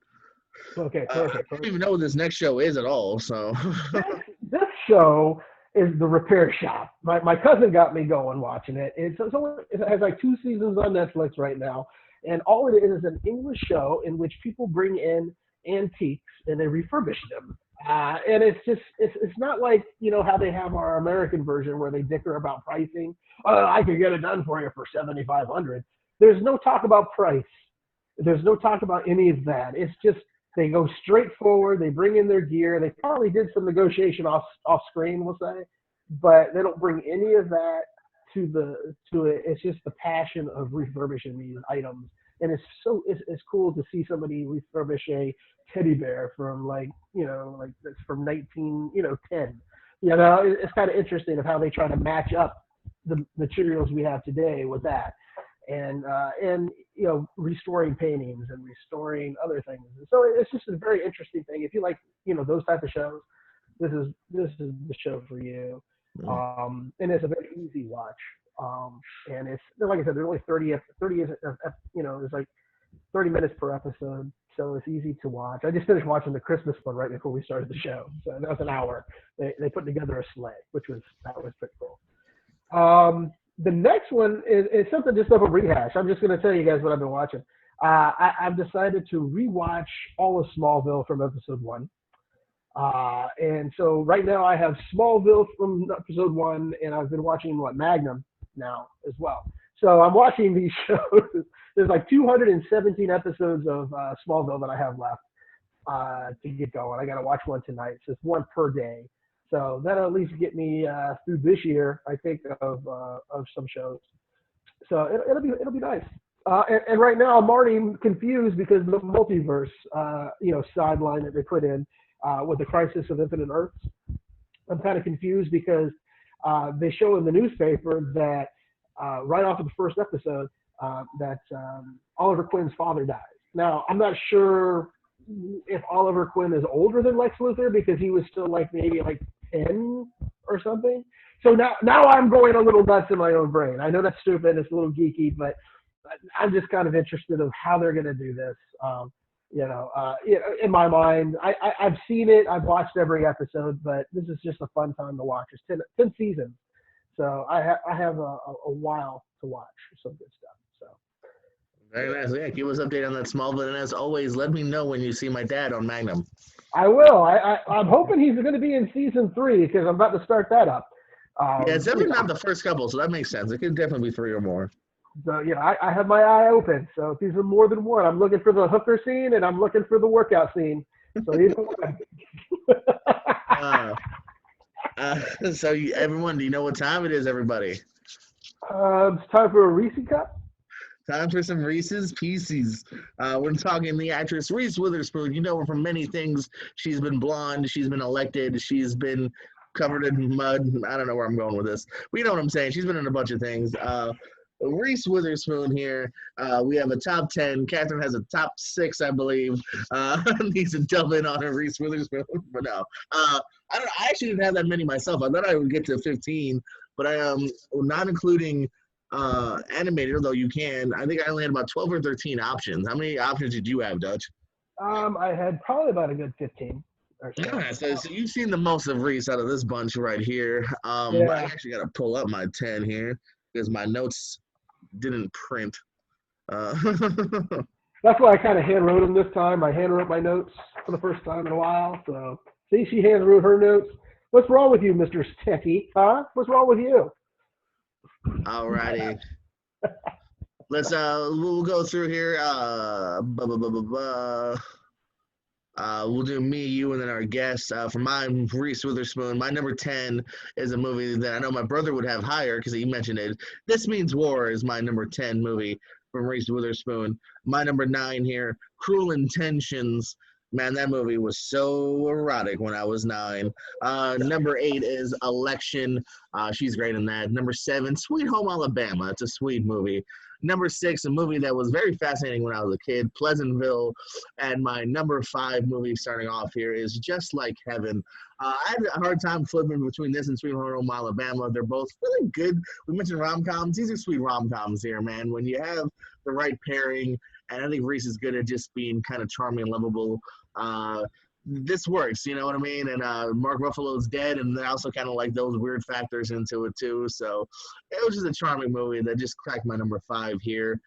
Okay, perfect. I don't even know what this next show is at all. So this show is The Repair Shop. My cousin got me going watching it. It has like 2 seasons on Netflix right now, and all it is an English show in which people bring in antiques and they refurbish them. And it's not like how they have our American version where they dicker about pricing. I could get it done for you for $7,500. There's no talk about price. There's no talk about any of that. It's just they go straight forward. They bring in their gear. They probably did some negotiation off screen, we'll say, but they don't bring any of that to it. It's just the passion of refurbishing these items, and it's cool to see somebody refurbish a teddy bear from that's from 1910. It's kind of interesting of how they try to match up the materials we have today with that. And restoring paintings and restoring other things. So it's just a very interesting thing. If you like, those type of shows, this is the show for you. And it's a very easy watch. And it's like I said, there's only 30 there's like 30 minutes per episode, so it's easy to watch. I just finished watching the Christmas one right before we started the show, so that was an hour. They put together a sleigh, that was pretty cool. The next one is something just of a rehash. I'm just going to tell you guys what I've been watching. I've decided to rewatch all of Smallville from episode 1. And so right now I have Smallville from episode 1, and I've been watching Magnum now as well. So I'm watching these shows. There's like 217 episodes of Smallville that I have left to get going. I got to watch one tonight. So it's one per day. So that'll at least get me through this year, I think, of some shows. So it'll be nice. And right now I'm already confused because the multiverse, sideline that they put in with the Crisis of Infinite Earths. I'm kind of confused because they show in the newspaper that right off of the first episode that Oliver Quinn's father dies. Now I'm not sure if Oliver Quinn is older than Lex Luthor because he was still maybe 10 or something. So now I'm going a little nuts in my own brain. I know that's stupid. It's a little geeky, but I'm just kind of interested of how they're going to do this. In my mind, I've seen it. I've watched every episode, but this is just a fun time to watch. It's 10 seasons. So I have a while to watch some good stuff. So Very nice. Yeah, keep us updated on that Smallville. And as always, let me know when you see my dad on Magnum. I will. I'm hoping he's going to be in season 3 because I'm about to start that up. Yeah, it's definitely not the first couple, so that makes sense. It could definitely be 3 or more. So I have my eye open. So if these are more than one, I'm looking for the hooker scene and I'm looking for the workout scene. So either one. So everyone, do you know what time it is, everybody? It's time for a Reese Cup. Time for some Reese's Pieces. We're talking the actress Reese Witherspoon. You know her from many things. She's been blonde. She's been elected. She's been covered in mud. I don't know where I'm going with this. But you know what I'm saying. She's been in a bunch of things. Reese Witherspoon here. We have a top 10. Katherine has a top 6, I believe. Needs to delve in on her Reese Witherspoon. But no. I actually didn't have that many myself. I thought I would get to 15. But I am not including animated, although you can. I think I only had about 12 or 13 options. How many options did you have, Dutch? I had probably about a good 15 or so. Yeah, so you've seen the most of Reese out of this bunch right here. Yeah. I actually got to pull up my 10 here because my notes didn't print. That's why I kind of hand wrote them this time. I hand wrote my notes for the first time in a while. So see, she hand wrote her notes. What's wrong with you, Mr. Techie? Huh? What's wrong with you? Alrighty. Let's we'll go through here. We'll do me, you, and then our guest. For mine, Reese Witherspoon. My number 10 is a movie that I know my brother would have higher because he mentioned it. This Means War is my number 10 movie from Reese Witherspoon. My number 9 here, Cruel Intentions. Man, that movie was so erotic when I was 9. Number 8 is Election. She's great in that. Number 7, Sweet Home Alabama. It's a sweet movie. Number 6, a movie that was very fascinating when I was a kid, Pleasantville. And my number 5 movie starting off here is Just Like Heaven. I had a hard time flipping between this and Sweet Home Alabama. They're both really good. We mentioned rom-coms. These are sweet rom-coms here, man. When you have the right pairing, and I think Reese is good at just being kind of charming and lovable. This works, you know what I mean? And Mark Ruffalo's dead, and they also kind of like those weird factors into it too. So it was just a charming movie that just cracked my number 5 here.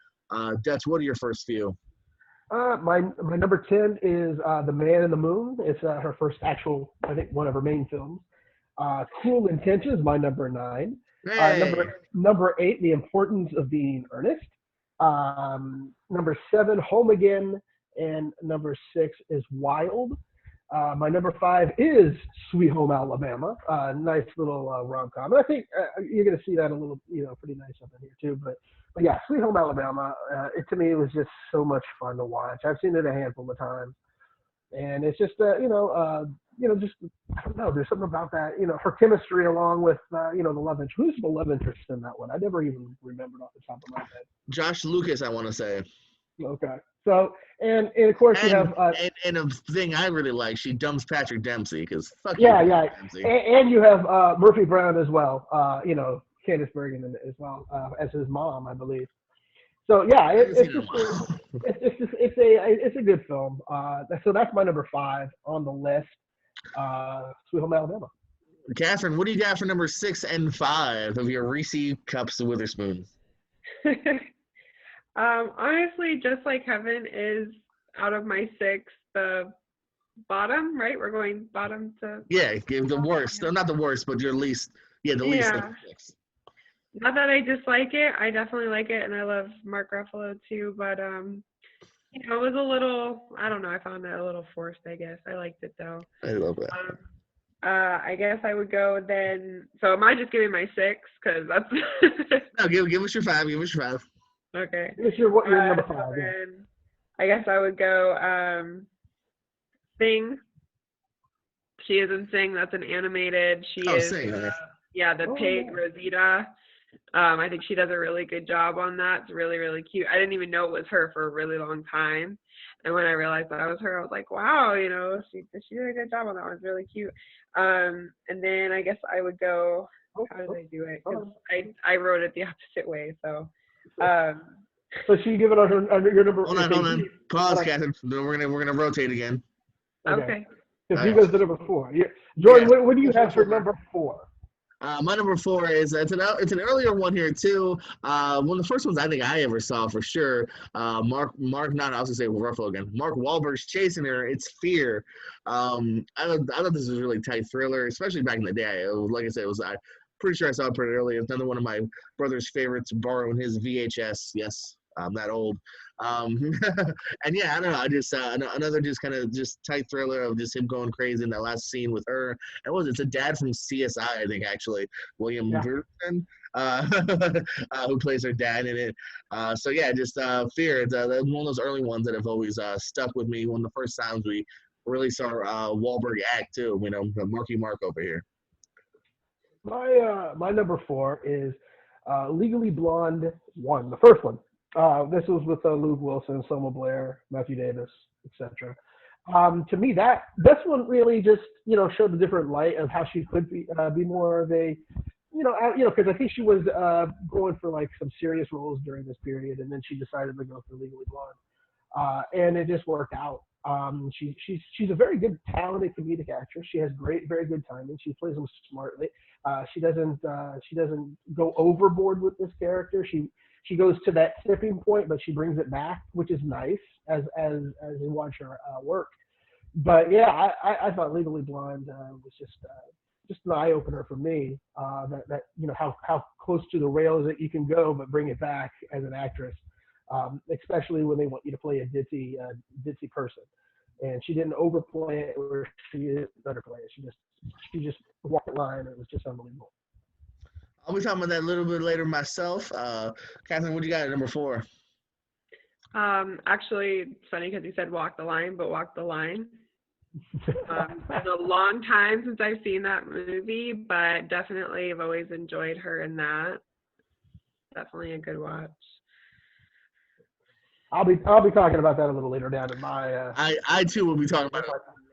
Dutch, what are your first few? My number 10 is The Man in the Moon. It's her first actual, I think, one of her main films. Cruel Intentions, my number 9. Hey. Number 8, The Importance of Being Earnest. Number 7, Home Again. And number 6 is Wild. My number 5 is Sweet Home Alabama. Nice little rom-com. And I think you're going to see that a little, pretty nice up in here too. But yeah, Sweet Home Alabama. To me, it was just so much fun to watch. I've seen it a handful of times, and it's just, just I don't know. There's something about that, her chemistry along with, the love interest. Who's the love interest in that one? I never even remembered off the top of my head. Josh Lucas, I want to say. Okay. So, and of course you have and a thing I really like, she dumps Patrick Dempsey because fuck yeah, Dempsey. And you have Murphy Brown as well. Candice Bergen as well as his mom, I believe. So yeah, it's a good film. So that's my number 5 on the list. Sweet Home Alabama. Katherine, what do you got for number 6 and 5 of your Reese Cups of Witherspoon? Honestly, Just Like Heaven is out of my 6, the bottom, right? We're going bottom to... Yeah, the worst. No, not the worst, but your least. Yeah, the least of the 6. Not that I dislike it. I definitely like it, and I love Mark Ruffalo too, but, it was a little, I don't know, I found it a little forced, I guess. I liked it, though. I love it. I guess I would go then... So am I just giving my 6? Because that's... No, give us your 5. Give us your 5. Okay. Your number 5. Yeah. I guess I would go Sing. She is in Sing. That's an animated. She is Sing. The pig Rosita. I think she does a really good job on that. It's really, really cute. I didn't even know it was her for a really long time. And when I realized that was her, I was like, wow, she did a good job on that one. It's really cute. And then I guess I would go how did I do it? Because I wrote it the opposite way. So, so she give it on your number. Hold on. Pause, Catherine. We're gonna rotate again. okay. Because he goes to number 4. Jordan, what do you have for number 4? My number 4 is it's an earlier one here too. One of the first ones I think I ever saw for sure. Mark not I was gonna say Ruffalo again. Mark Wahlberg's chasing her. It's Fear. I thought this was a really tight thriller, especially back in the day. It was, like I said, I pretty sure I saw it pretty early. It's another one of my brother's favorites, borrowing his VHS. Yes, I'm that old. And yeah, I don't know. I just another just kind of just tight thriller of just him going crazy in that last scene with her. And it's a dad from CSI, I think actually, William Burton, who plays her dad in it. So yeah, just Fear. It's one of those early ones that have always stuck with me. One of the first times we really saw Wahlberg act too. Marky Mark over here. My number 4 is Legally Blonde 1, the first one. This was with Luke Wilson, Selma Blair, Matthew Davis, etc. To me, this one really just showed a different light of how she could be more of a because I think she was going for like some serious roles during this period, and then she decided to go for Legally Blonde, and it just worked out. She's a very good, talented comedic actress. She has very good timing. She plays them smartly. She doesn't go overboard with this character. She goes to that tipping point, but she brings it back, which is nice as you watch her work. But yeah, I thought Legally Blonde was just an eye opener for me. That how close to the rails that you can go, but bring it back as an actress, especially when they want you to play a ditzy person. And she didn't overplay it, or she didn't underplay it. She just walked the line. It was just unbelievable. I'll be talking about that a little bit later myself. Katherine, what do you got at number 4? Actually, it's funny because you said Walk the Line, but Walk the Line. It's been a long time since I've seen that movie, but definitely I've always enjoyed her in that. Definitely a good watch. I'll be talking about that a little later down in my. I too will be talking about it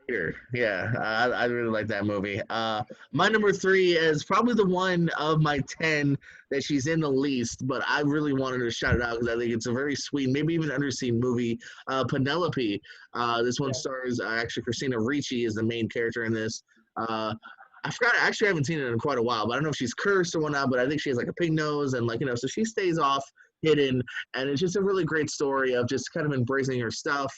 later. Yeah, I really like that movie. My number 3 is probably the one of my 10 that she's in the least, but I really wanted to shout it out because I think it's a very sweet, maybe even underseen movie. Penelope. This one stars actually Christina Ricci is the main character in this. I forgot. Actually, I haven't seen it in quite a while, but I don't know if she's cursed or whatnot. But I think she has like a pig nose and so she stays off hidden, and it's just a really great story of just kind of embracing her stuff,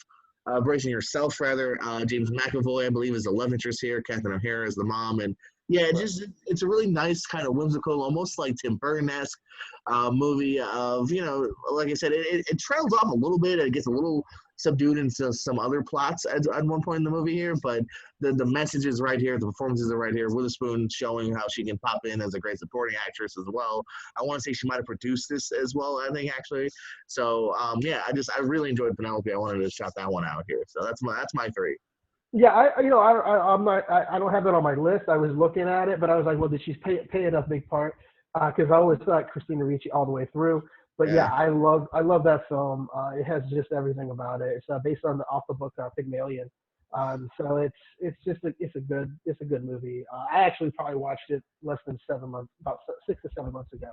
embracing yourself rather. James McAvoy, I believe, is the love interest here. Catherine O'Hara is the mom, and yeah, it's a really nice kind of whimsical, almost like Tim Burton-esque movie of like I said, it trails off a little bit. It gets a little subdued into some other plots at one point in the movie here, but the message is right here, the performances are right here. Witherspoon showing how she can pop in as a great supporting actress as well. I want to say she might have produced this as well, I think, actually. So yeah, I really enjoyed Penelope. I wanted to shout that one out here. So that's my 3. Yeah, I'm not. I don't have that on my list. I was looking at it, but I was like, well, did she pay enough big part? Because I always thought Christina Ricci all the way through. But yeah, I love that film. It has just everything about it. It's based off the book Pygmalion. So it's a good movie. I actually probably watched it less than 7 months, about 6 to 7 months ago.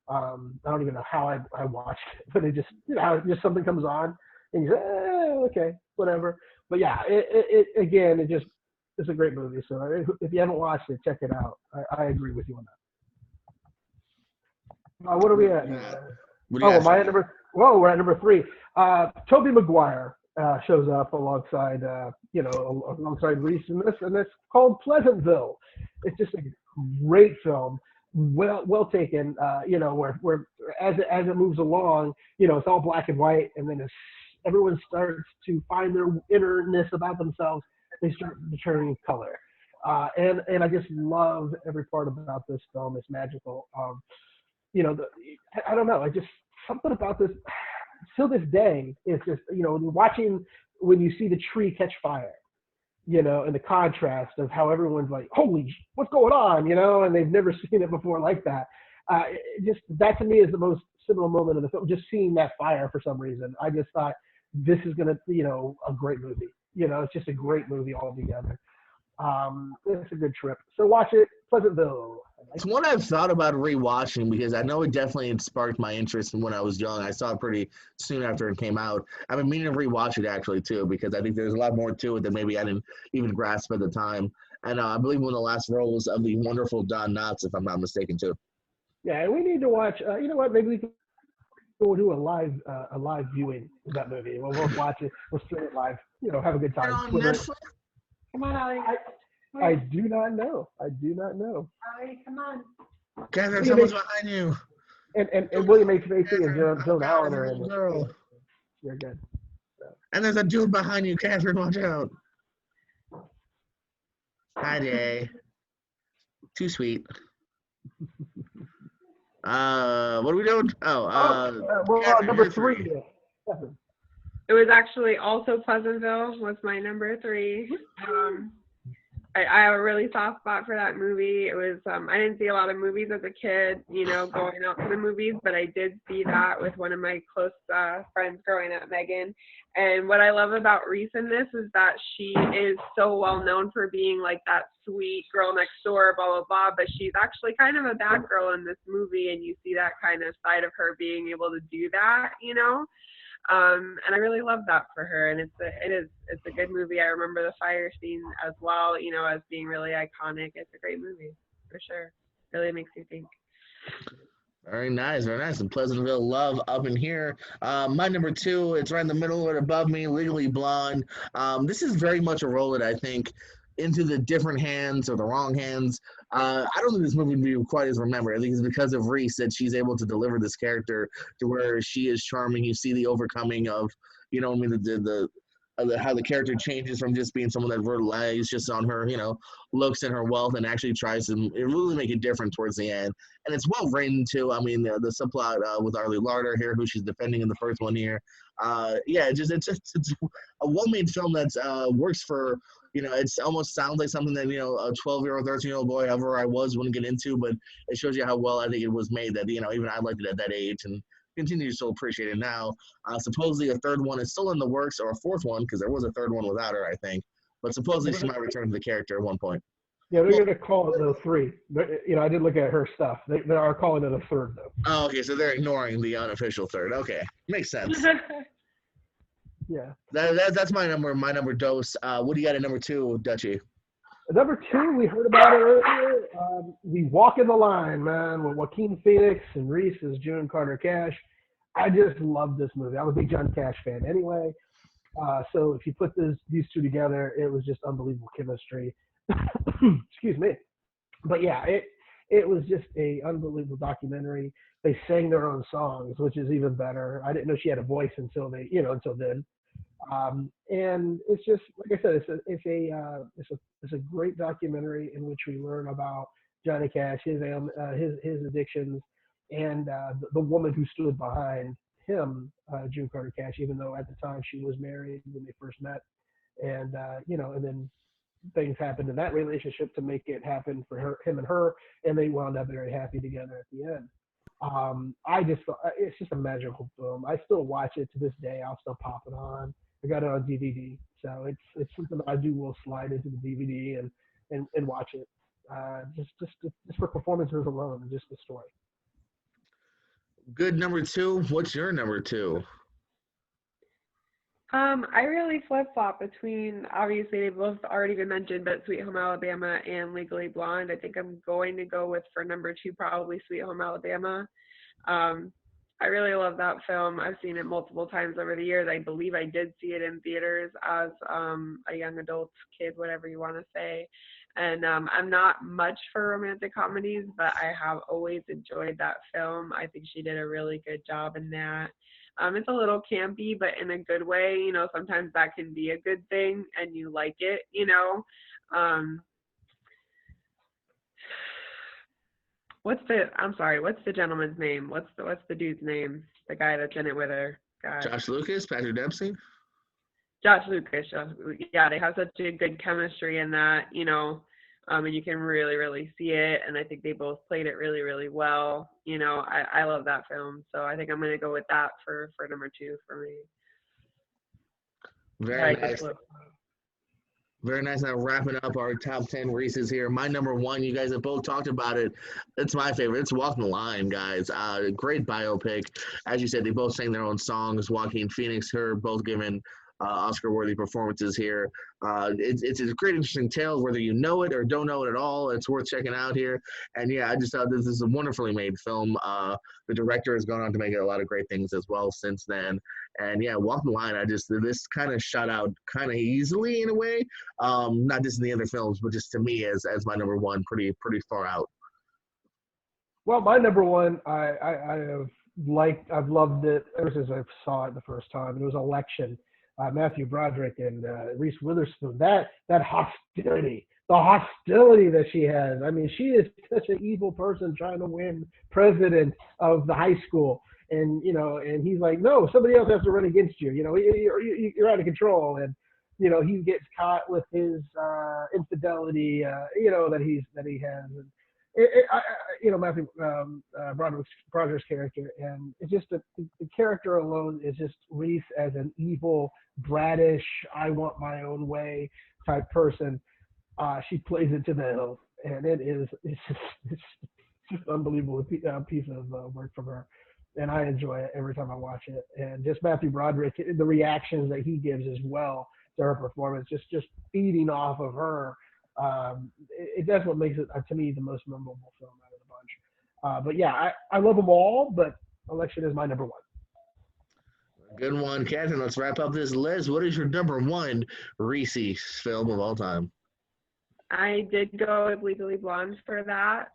I don't even know how I watched it, but it just just something comes on and you say, okay, whatever. But yeah, it's a great movie. So if you haven't watched it, check it out. I agree with you on that. What are we at? We're at number 3. Tobey Maguire shows up alongside Reese in this, and it's called Pleasantville. It's just a great film, well taken. Where as it moves along, it's all black and white, and then everyone starts to find their innerness about themselves. They start turning color, and I just love every part about this film. It's magical. I don't know. I just something about this. Till this day, it's just watching when you see the tree catch fire, and the contrast of how everyone's like, "Holy, what's going on?" And they've never seen it before like that. Just that to me is the most similar moment of the film. Just seeing that fire for some reason, I just thought this is gonna, a great movie. It's just a great movie altogether. It's a good trip. So watch it, Pleasantville. It's one I've thought about rewatching because I know it definitely had sparked my interest when I was young. I saw it pretty soon after it came out. I've been meaning to rewatch it actually too because I think there's a lot more to it that maybe I didn't even grasp at the time. And I believe one of the last roles of the wonderful Don Knotts, if I'm not mistaken, too. Yeah, and we need to watch. You know what? Maybe we can go do a live viewing of that movie. We'll both watch it. We'll stream it live. You know, have a good Is it time. on Twitter. Netflix? Come on, Ollie. I do not know. I do not know. Ollie, come on. Catherine, William someone's behind you. And William H Macy and Catherine, oh Joan God, Allen it's a are in little it. girl. You're good. And there's a dude behind you, Catherine. Watch out. Hi, Jay. Too sweet. What are we doing? Catherine, number you're three. It was actually also Pleasantville was my number 3. I have a really soft spot for that movie. It was I didn't see a lot of movies as a kid, you know, going out to the movies, but I did see that with one of my close friends growing up, Megan. And what I love about Reese in this is that she is so well known for being like that sweet girl next door, blah blah blah, but she's actually kind of a bad girl in this movie, and you see that kind of side of her being able to do that, you know. And I really love that for her, and it's a good movie. I remember the fire scene as well, you know, as being really iconic. It's a great movie for sure. Really makes you think. Very nice, very nice. And Pleasantville love up in here. My number 2, it's right in the middle right above me, Legally Blonde. This is very much a role that I think into the different hands or the wrong hands. I don't think this movie would be quite as remembered. I think it's because of Reese that she's able to deliver this character to where she is charming. You see the overcoming of, you know, I mean, how the character changes from just being someone that relies just on her, you know, looks and her wealth, and actually tries to really make a difference towards the end. And it's well written too. I mean, the subplot with Arlie Larder here, who she's defending in the first one here. Yeah, it's a well-made film that works for. You know, it almost sounds like something that, you know, a 12-year-old, 13-year-old boy, however I was, wouldn't get into, but it shows you how well I think it was made that, you know, even I liked it at that age and continue to still appreciate it now. Supposedly a third one is still in the works, or a fourth one, because there was a third one without her, I think. But supposedly she might return to the character at one point. Yeah, they're going to call it the 3. You know, I did look at her stuff. They are calling it a 3rd, though. Oh, okay, so they're ignoring the unofficial third. Okay, makes sense. Yeah. That's my number dose. What do you got at number 2, Dutchie? Number 2, we heard about it earlier. We Walk in the Line, man, with Joaquin Phoenix and Reese as June Carter Cash. I just love this movie. I'm a big John Cash fan anyway. So if you put these two together, it was just unbelievable chemistry. Excuse me. But yeah, it was just a unbelievable documentary. They sang their own songs, which is even better. I didn't know she had a voice until then. And it's just, like I said, it's a great documentary in which we learn about Johnny Cash, his addictions, and the woman who stood behind him, June Carter Cash, even though at the time she was married when they first met, and and then things happened in that relationship to make it happen for him and her, and they wound up very happy together at the end. I just thought it's just a magical film. I still watch it to this day. I'll still pop it on. I got it on DVD, so it's something that I will slide into the DVD and watch it. Just for performances alone, and just the story. Good number 2. What's your number 2? I really flip-flop between, obviously they've both already been mentioned, but Sweet Home Alabama and Legally Blonde. I think I'm going to go with, for number 2, probably Sweet Home Alabama. I really love that film. I've seen it multiple times over the years. I believe I did see it in theaters as a young adult kid, whatever you want to say. And I'm not much for romantic comedies, but I have always enjoyed that film. I think she did a really good job in that. It's a little campy, but in a good way. You know, sometimes that can be a good thing and you like it, you know. What's the gentleman's name? What's the dude's name? The guy that's in it with her. God. Josh Lucas, Patrick Dempsey? Josh Lucas. Yeah, they have such a good chemistry in that, you know, and you can really, really see it. And I think they both played it really, really well. You know, I love that film. So I think I'm going to go with that for number 2 for me. Very nice. Very nice. Now wrapping up our top 10 Reese's here. My number one, you guys have both talked about it. It's my favorite. It's Walking the Line, guys. Great biopic. As you said, they both sang their own songs. Joaquin Phoenix, her, both given Oscar-worthy performances here. It's a great, interesting tale, whether you know it or don't know it at all. It's worth checking out here. And yeah, I just thought this is a wonderfully made film. The director has gone on to make a lot of great things as well since then. And yeah, Walk the Line, this kind of shot out kind of easily in a way. Not just in the other films, but just to me as my number one, pretty far out. Well, my number one, I've loved it ever since I saw it the first time. It was Election. Matthew Broderick and Reese Witherspoon. That hostility, the hostility that she has. I mean, she is such an evil person trying to win president of the high school. And and he's like, no, somebody else has to run against you. You're out of control. And he gets caught with his infidelity. That he has. And Matthew Broderick's character, and it's just the character alone is just Reese as an evil, brattish, I want my own way type person. She plays it to the hilt, and it's just unbelievable piece of work from her, and I enjoy it every time I watch it. And just Matthew Broderick, the reactions that he gives as well to her performance, just feeding off of her. That's what makes it, to me, the most memorable film out of the bunch. But yeah, I love them all, but Election is my number one. Good one, Katherine. Let's wrap up this list. What is your number one Reese film of all time? I did go with Legally Blonde for that.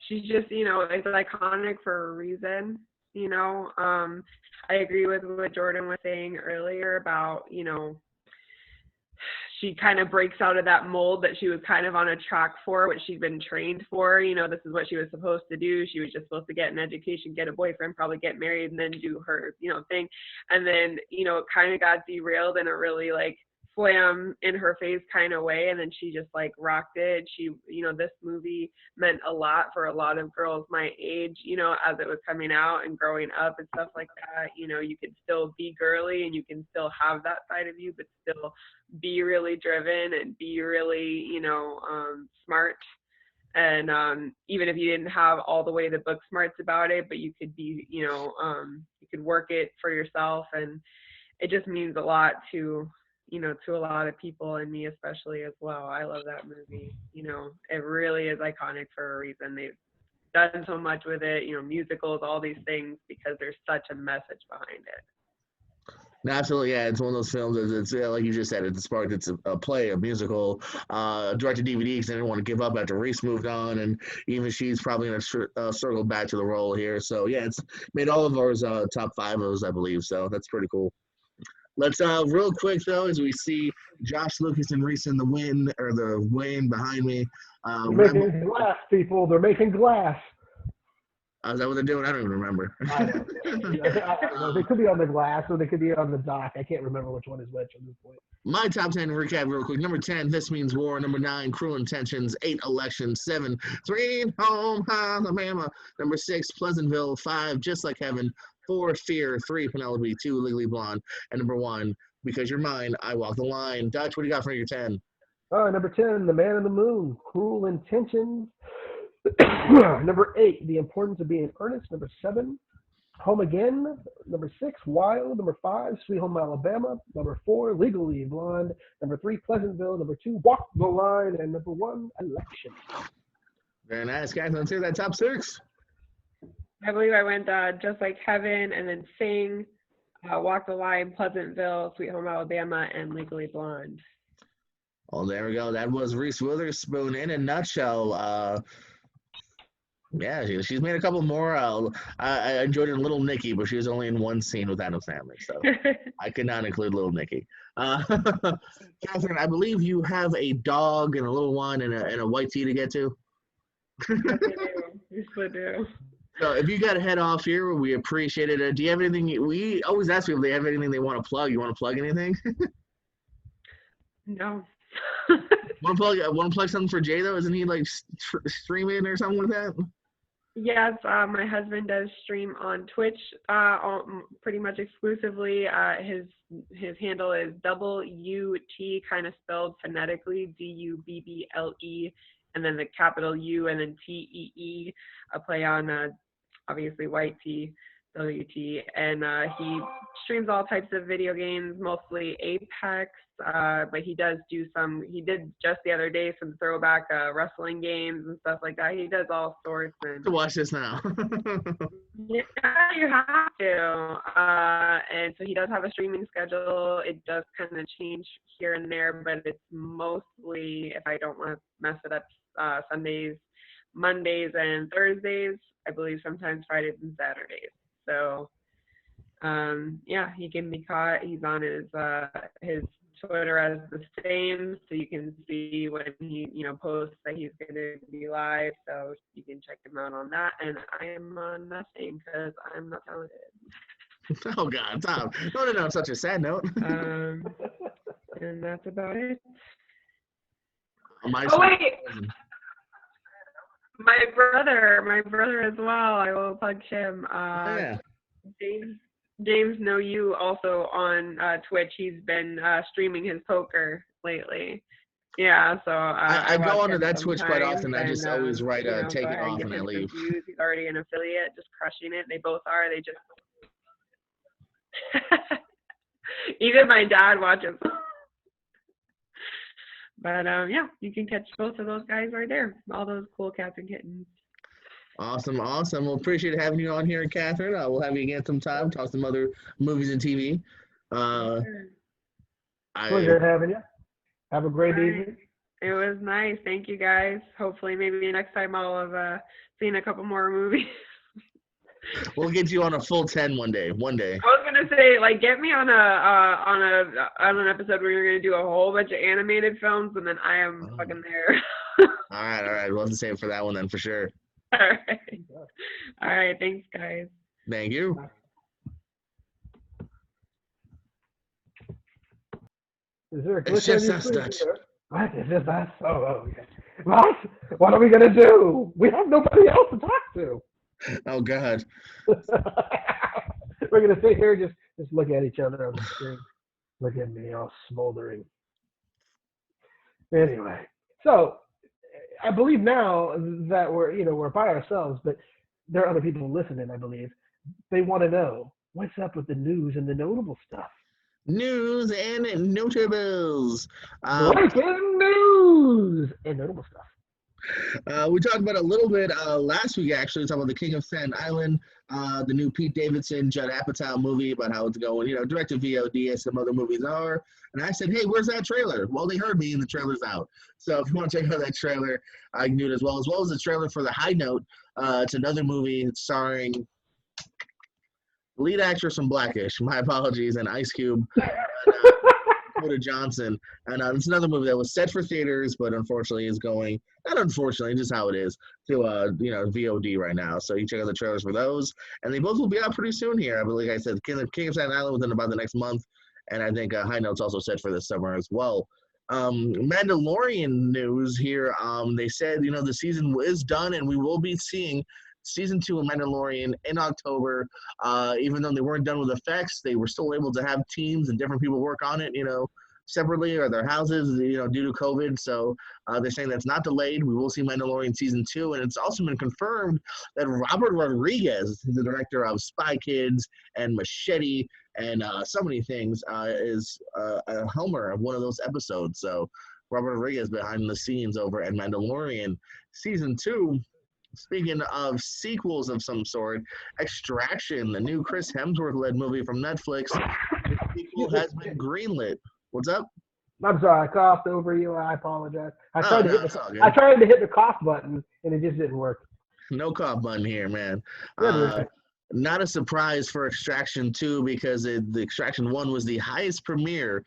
She's just, it's iconic for a reason. I agree with what Jordan was saying earlier about, she kind of breaks out of that mold that she was kind of on a track for, what she'd been trained for. This is what she was supposed to do. She was just supposed to get an education, get a boyfriend, probably get married, and then do her, thing. And then, it kind of got derailed in a really slam in her face kind of way, and then she just rocked it. She, this movie meant a lot for a lot of girls my age, as it was coming out and growing up and stuff like that. You could still be girly and you can still have that side of you, but still be really driven and be really, smart. And even if you didn't have all the way the book smarts about it, but you could be, you could work it for yourself. And it just means a lot to a lot of people, and me especially as well. I love that movie. It really is iconic for a reason. They've done so much with it, musicals, all these things, because there's such a message behind it. Absolutely, yeah. It's one of those films. It's like you just said. It's a play, a musical, directed DVD because they didn't want to give up after Reese moved on, and even she's probably going to circle back to the role here. So yeah, it's made all of ours top 5 of those, I believe. So that's pretty cool. Let's real quick though, as we see Josh Lucas and Reese in the wind behind me. They're making glass, people. They're making glass. Is that what they're doing? I don't even remember. I don't know. They could be on the glass or they could be on the dock. I can't remember which one is which at this point. My top 10 recap real quick. Number 10, This Means War. Number 9, Cruel Intentions. 8, Election. 7, Sweet Home Alabama. Number 6, Pleasantville. 5, Just Like Heaven. 4, Fear. 3, Penelope. 2, Legally Blonde. And number 1, Because You're Mine, I Walk the Line. Dutch, what do you got for your 10? Number 10, The Man in the Moon. Cruel Intentions. Number 8, The Importance of Being Earnest. Number 7, Home Again. Number 6, Wild. Number 5, Sweet Home Alabama. Number 4, Legally Blonde. Number 3, Pleasantville. Number 2, Walk the Line. And number 1, Election. Very nice, guys. Let's hear that top 6. I believe I went Just Like Heaven, and then Sing, Walk the Line, Pleasantville, Sweet Home Alabama, and Legally Blonde. Oh, there we go. That was Reese Witherspoon in a nutshell. Yeah, she's made a couple more. I enjoyed in Little Nicky, but she was only in one scene with Adam Sandler, so I could not include Little Nicky. Katherine, I believe you have a dog and a little one and a white tea to get to. Yes, I do. Yes, I do. So if you got to head off here, we appreciate it. Do you have anything? We always ask people if they have anything they want to plug. You want to plug anything? No. Want to plug something for Jay though? Isn't he streaming or something like that? Yes, my husband does stream on Twitch, pretty much exclusively. His handle is WUT, kind of spelled phonetically, DUBBLE, and then the capital U, and then TEE, a play on obviously white T, WT, and he streams all types of video games, mostly Apex, but he did just the other day some throwback wrestling games and stuff like that. He does all sorts. To watch this now. Yeah, you have to. And so he does have a streaming schedule. It does kind of change here and there, but it's mostly, if I don't want to mess it up, Sundays, Mondays, and Thursdays. I believe sometimes Fridays and Saturdays. So, yeah, he can be caught. He's on his Twitter as the same, so you can see when he posts that he's going to be live. So you can check him out on that. And I am on nothing because I'm not talented. Oh God, Tom! No, on such a sad note. And that's about it. My wait. My brother as well. I will plug him. Yeah. James Know You also on Twitch. He's been streaming his poker lately. Yeah, so I go onto that Twitch quite often. and, I just always write take it off and when I leave. Views. He's already an affiliate, just crushing it. They both are. They just even my dad watches. But yeah, you can catch both of those guys right there. All those cool cats and kittens. Awesome. Well, appreciate having you on here, Katherine. We'll have you again sometime. Talk some other movies and TV. Pleasure having you. Have a great evening. It was nice. Thank you, guys. Hopefully, maybe next time I'll have seen a couple more movies. We'll get you on a full 10 one day. I was gonna say, get me on an episode where you're gonna do a whole bunch of animated films, and then I am fucking there. All right. We'll have to save for that one then for sure. All right. Thanks, guys. Thank you. Is there a glitch? It's just us, Dutch. What? It's just us? Oh, okay. What are we gonna do? We have nobody else to talk to. Oh God. We're gonna sit here just look at each other on the screen. Look at me all smoldering. Anyway, so I believe now that we're by ourselves, but there are other people listening. I believe they want to know what's up with the news and the notable stuff. News and notables. Breaking news and notable stuff. We talked about it a little bit last week, actually. We talked about The King of Staten Island, the new Pete Davidson, Judd Apatow movie about how it's going, direct to VOD as some other movies are. And I said, hey, where's that trailer? Well, they heard me and the trailer's out. So if you want to check out that trailer, I can do it as well as the trailer for The High Note. It's another movie starring lead actress from Blackish, my apologies, and Ice Cube. Dakota Johnson, and it's another movie that was set for theaters, but unfortunately is going, not unfortunately, just how it is, to VOD right now. So you check out the trailers for those, and they both will be out pretty soon here. I believe, like I said, King of Staten Island within about the next month, and I think High Note's also set for this summer as well. Mandalorian news here. They said the season is done, and we will be seeing Season 2 of Mandalorian in October. Even though they weren't done with effects, they were still able to have teams and different people work on it, separately or their houses, due to COVID. So they're saying that's not delayed. We will see Mandalorian Season 2. And it's also been confirmed that Robert Rodriguez, the director of Spy Kids and Machete and so many things, is a helmer of one of those episodes. So Robert Rodriguez behind the scenes over at Mandalorian Season 2. Speaking of sequels of some sort, Extraction, the new Chris Hemsworth-led movie from Netflix, the sequel has been greenlit. What's up? I'm sorry, I coughed over you. I apologize. I tried to hit the cough button, and it just didn't work. No cough button here, man. Not a surprise for Extraction 2 because the Extraction 1 was the highest premiere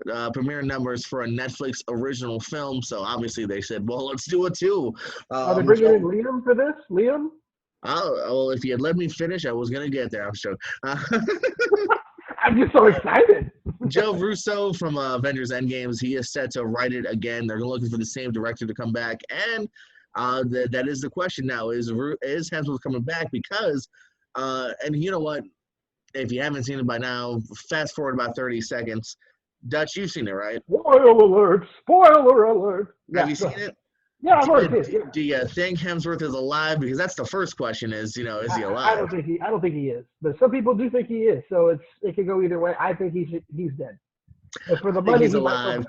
numbers for a Netflix original film. So obviously they said, well, let's do it too. Are they bringing in Liam for this? Liam? Well, if you had let me finish, I was going to get there. I'm sure. I'm just so excited. Joe Russo from Avengers Endgames, he is set to write it again. They're looking for the same director to come back. And That is the question now. Is Hemsworth coming back? Because, and you know what? If you haven't seen it by now, fast forward about 30 seconds. Dutch, you've seen it, right? Spoiler alert! Spoiler alert! Have Yeah, you seen it? Yeah, I've already seen it. Do you think Hemsworth is alive? Because that's the first question is, is he I alive? don't think he is, but some people do think he is. So it could go either way. I think he's dead. But for the I think money, he's alive.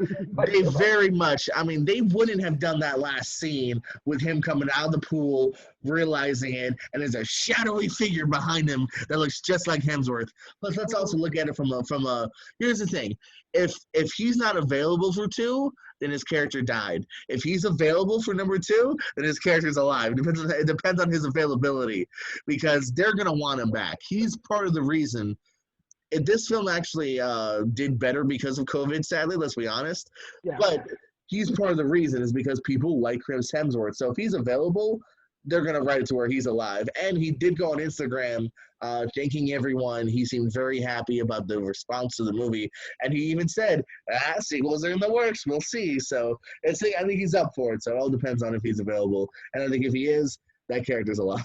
They survive. very much, I mean, they wouldn't have done that last scene with him coming out of the pool, realizing it, and there's a shadowy figure behind him that looks just like Hemsworth. But let's also look at it from a here's the thing. If he's not available for 2, then his character died. If he's available for number 2, then his character's alive. It depends on his availability because they're going to want him back. He's part of the reason this film actually did better because of COVID, sadly, let's be honest. Yeah. But he's part of the reason is because people like Chris Hemsworth. So if he's available, they're going to write it to where he's alive. And he did go on Instagram thanking everyone. He seemed very happy about the response to the movie. And he even said, sequels are in the works. We'll see. So I think he's up for it. So it all depends on if he's available. And I think if he is, that character's alive.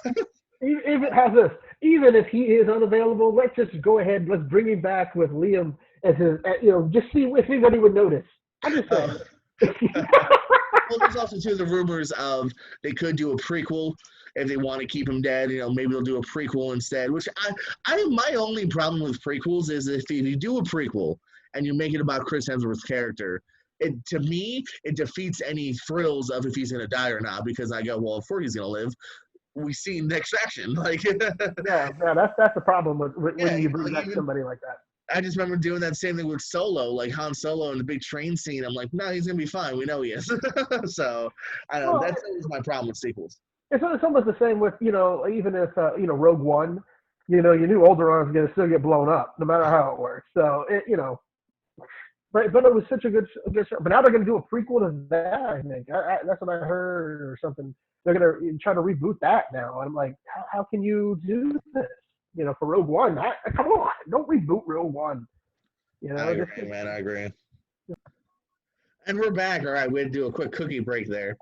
Even if he is unavailable, let's just go ahead. Let's bring him back with Liam as his, just see if anybody would notice. I'm just saying. Well, there's also too the rumors of they could do a prequel if they want to keep him dead. Maybe they'll do a prequel instead. Which my only problem with prequels is if you do a prequel and you make it about Chris Hemsworth's character, to me it defeats any thrills of if he's gonna die or not because I go, well, if he's gonna live. We see next action. yeah, that's the problem with when you bring back somebody like that. I just remember doing that same thing with Solo, like Han Solo in the big train scene. I'm like, no, he's gonna be fine. We know he is. So I don't know. That's always my problem with sequels. It's almost the same with even if Rogue One, you knew Alderaan was gonna still get blown up no matter how it works. So but it was such a good show. But now they're gonna do a prequel to that. I think that's what I heard or something. They're going to try to reboot that now. And I'm like, how can you do this? For Rogue One, come on, don't reboot Rogue One. I agree, man. I agree. And we're back. All right, we had to do a quick cookie break there.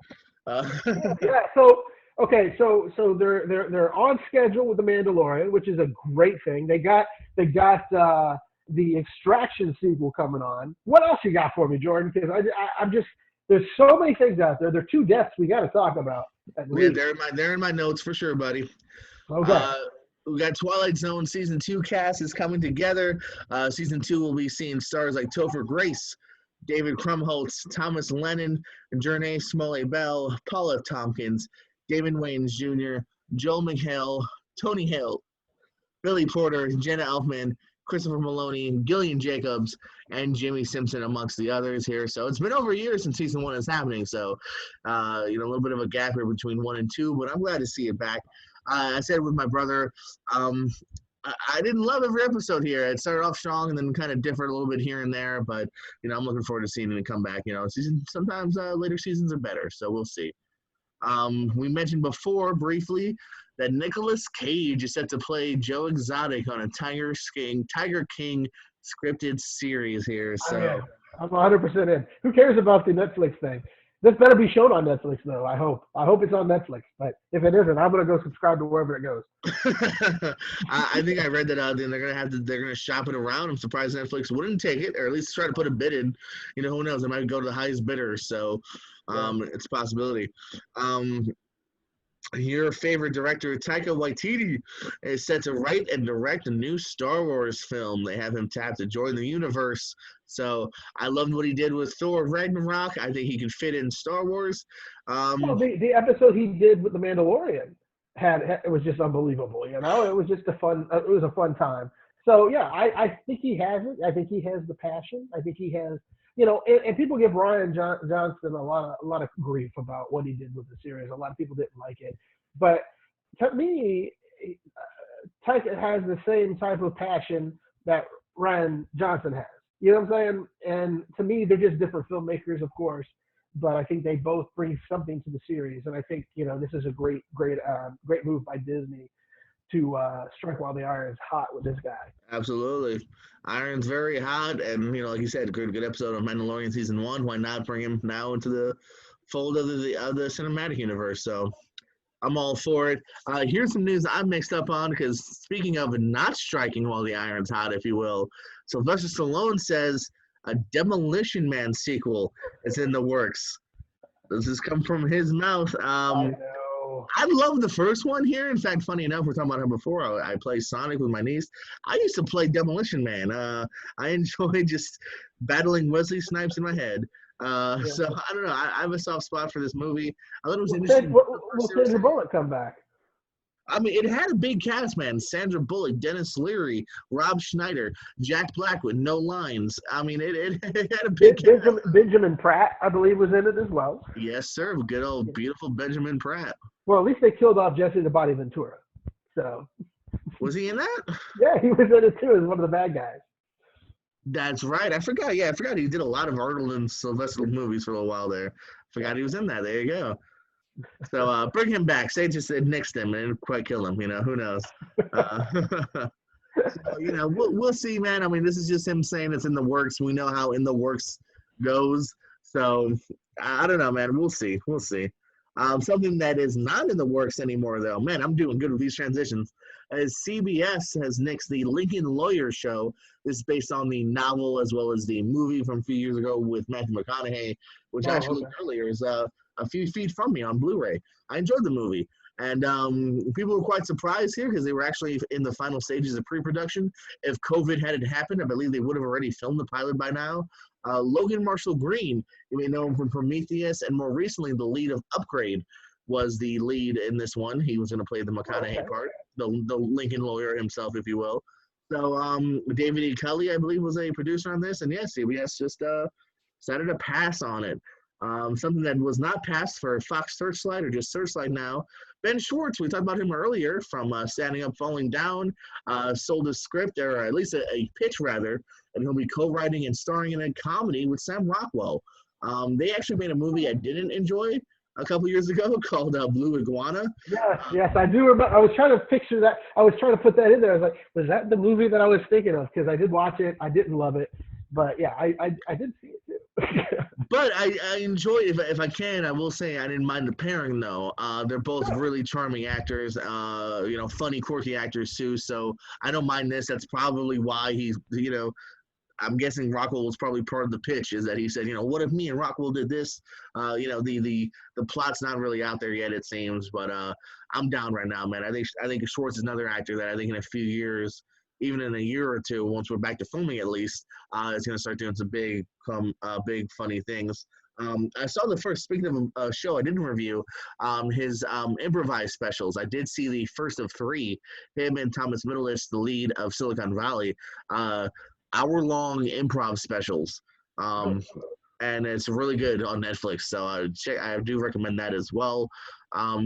Yeah. So they're on schedule with the Mandalorian, which is a great thing. They got the Extraction sequel coming on. What else you got for me, Jordan? Because I'm just there's so many things out there. There are 2 deaths we got to talk about. Yeah, they're in my notes for sure, buddy. Okay. We got Twilight Zone season 2 cast is coming together. Season 2 will be seeing stars like Topher Grace, David Krumholtz, Thomas Lennon, Jernay Smollett-Bell, Paula Tompkins, David Wayans Jr., Joel McHale, Tony Hale, Billy Porter, Jenna Elfman, Christopher Maloney, Gillian Jacobs, and Jimmy Simpson amongst the others here. So it's been over a year since season 1 is happening. So, a little bit of a gap here between 1 and 2, but I'm glad to see it back. I said with my brother, I didn't love every episode here. It started off strong and then kind of differed a little bit here and there, but, I'm looking forward to seeing it come back. Sometimes later seasons are better, so we'll see. We mentioned before briefly that Nicolas Cage is set to play Joe Exotic on a Tiger King scripted series here. So I'm 100% in. Who cares about the Netflix thing? This better be shown on Netflix, though. I hope it's on Netflix. But if it isn't, I'm gonna go subscribe to wherever it goes. I think I read that out there. They're gonna shop it around. I'm surprised Netflix wouldn't take it, or at least try to put a bid in. Who knows? They might go to the highest bidder. So, it's a possibility. Your favorite director, Taika Waititi, is set to write and direct a new Star Wars film. They have him tapped to join the universe. So I loved what he did with Thor Ragnarok. I think he can fit in Star Wars. The episode he did with The Mandalorian it was just unbelievable. It was just it was a fun time. So yeah, I think he has it. I think he has the passion. I think he has. And people give Ryan Johnson a lot of grief about what he did with the series. A lot of people didn't like it, but to me, Taika has the same type of passion that Ryan Johnson has. You know what I'm saying? And to me, they're just different filmmakers, of course, but I think they both bring something to the series. And I think this is a great move by Disney to strike while the iron is hot with this guy. Absolutely. Iron's very hot, and like you said, good episode of Mandalorian season 1. Why not bring him now into the fold of the cinematic universe. So I'm all for it. Here's some news I'm mixed up on because speaking of not striking while the iron's hot, if you will, Sylvester Stallone says a Demolition Man sequel is in the works. This has come from his mouth. I know. I love the first one here. In fact, funny enough, we're talking about him before. I play Sonic with my niece. I used to play Demolition Man. I enjoy just battling Wesley Snipes in my head. So I don't know. I have a soft spot for this movie. I thought it was interesting. Will Sandra Bullock come back? I mean, it had a big cast, man. Sandra Bullock, Dennis Leary, Rob Schneider, Jack Black with no lines. I mean, it had a big cast. Benjamin Pratt, I believe, was in it as well. Yes, sir. Good old beautiful Benjamin Pratt. Well, at least they killed off Jesse the Body Ventura. So. Was he in that? Yeah, he was in it too as one of the bad guys. That's right. I forgot. Yeah, I forgot he did a lot of Arnold and Sylvester movies for a while there. Forgot he was in that. There you go. So bring him back. Say just nixed him and quite kill him. You know, who knows? So, you know, we'll see, man. I mean, this is just him saying it's in the works. We know how in the works goes. So I don't know, man. We'll see. We'll see. Something that is not in the works anymore, though. Man, I'm doing good with these transitions. As CBS has nixed the Lincoln Lawyer show. This is based on the novel as well as the movie from a few years ago with Matthew McConaughey, which I actually looked earlier is a few feet from me on Blu-ray. I enjoyed the movie. And people were quite surprised here because they were actually in the final stages of pre-production. If COVID hadn't happened, I believe they would have already filmed the pilot by now. Logan Marshall Green, you may know him from Prometheus, and more recently, the lead of Upgrade was the lead in this one. He was going to play the McConaughey part, the Lincoln Lawyer himself, if you will. So David E. Kelly, I believe, was a producer on this. And yes, CBS just decided to pass on it. Something that was not passed for Fox Searchlight or just Searchlight now. Ben Schwartz, we talked about him earlier from Standing Up, Falling Down, sold a script, or at least a pitch rather, and he'll be co-writing and starring in a comedy with Sam Rockwell. They actually made a movie I didn't enjoy a couple years ago called Blue Iguana. Yes, I do remember. I was trying to picture that. I was trying to put that in there. I was like, was that the movie that I was thinking of? Because I did watch it. I didn't love it. But yeah, I did see it too. But I enjoy it. If I can, I will say I didn't mind the pairing though. They're both really charming actors, you know, funny, quirky actors too. So I don't mind this. That's probably why he's, you know, I'm guessing Rockwell was probably part of the pitch is that he said, you know, what if me and Rockwell did this? You know, the plot's not really out there yet, it seems, but I'm down right now, man. I think Schwartz is another actor that I think in a few years, even in a year or two, once we're back to filming at least, is going to start doing some big funny things. I saw the first, speaking of a show I didn't review, his improvised specials. I did see the first of three, him and Thomas Middleditch, the lead of Silicon Valley, hour-long improv specials. And it's really good on Netflix, so I do recommend that as well.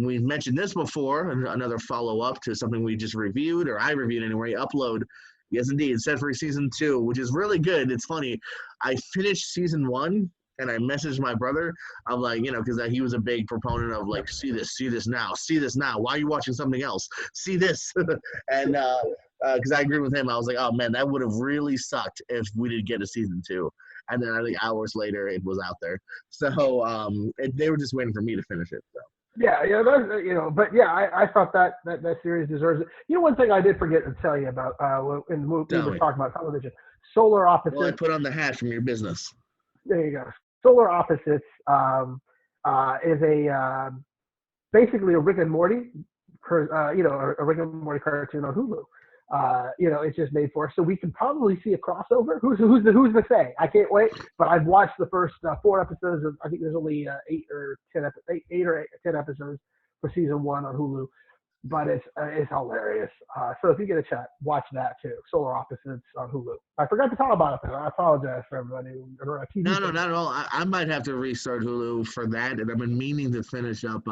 We've mentioned this before, another follow-up to something we just reviewed, or I reviewed anyway, Upload. Yes, indeed, set for season 2, which is really good. It's funny. I finished season 1, and I messaged my brother. I'm like, you know, because he was a big proponent of, like, see this now. Why are you watching something else? See this. And because I agree with him, I was like, oh, man, that would have really sucked if we didn't get a season 2. And then I think hours later, it was out there. So they were just waiting for me to finish it. So. Yeah, you know, but yeah, I thought that series deserves it. You know, one thing I did forget to tell you about when we were talking about television, Solar Opposites. Well, I put on the hat from your business. There you go. Solar Opposites is a basically a Rick and Morty, you know, a Rick and Morty cartoon on Hulu. You know, it's just made for us, so we can probably see a crossover. Who's to say? I can't wait. But I've watched the first 4 episodes of. I think there's only 8 or 10 episodes for season 1 on Hulu. But it's hilarious. So if you get a chance, watch that too. Solar Opposites on Hulu. I forgot to talk about it, though. I apologize for everybody. No, not at all. I might have to restart Hulu for that, and I've been meaning to finish up.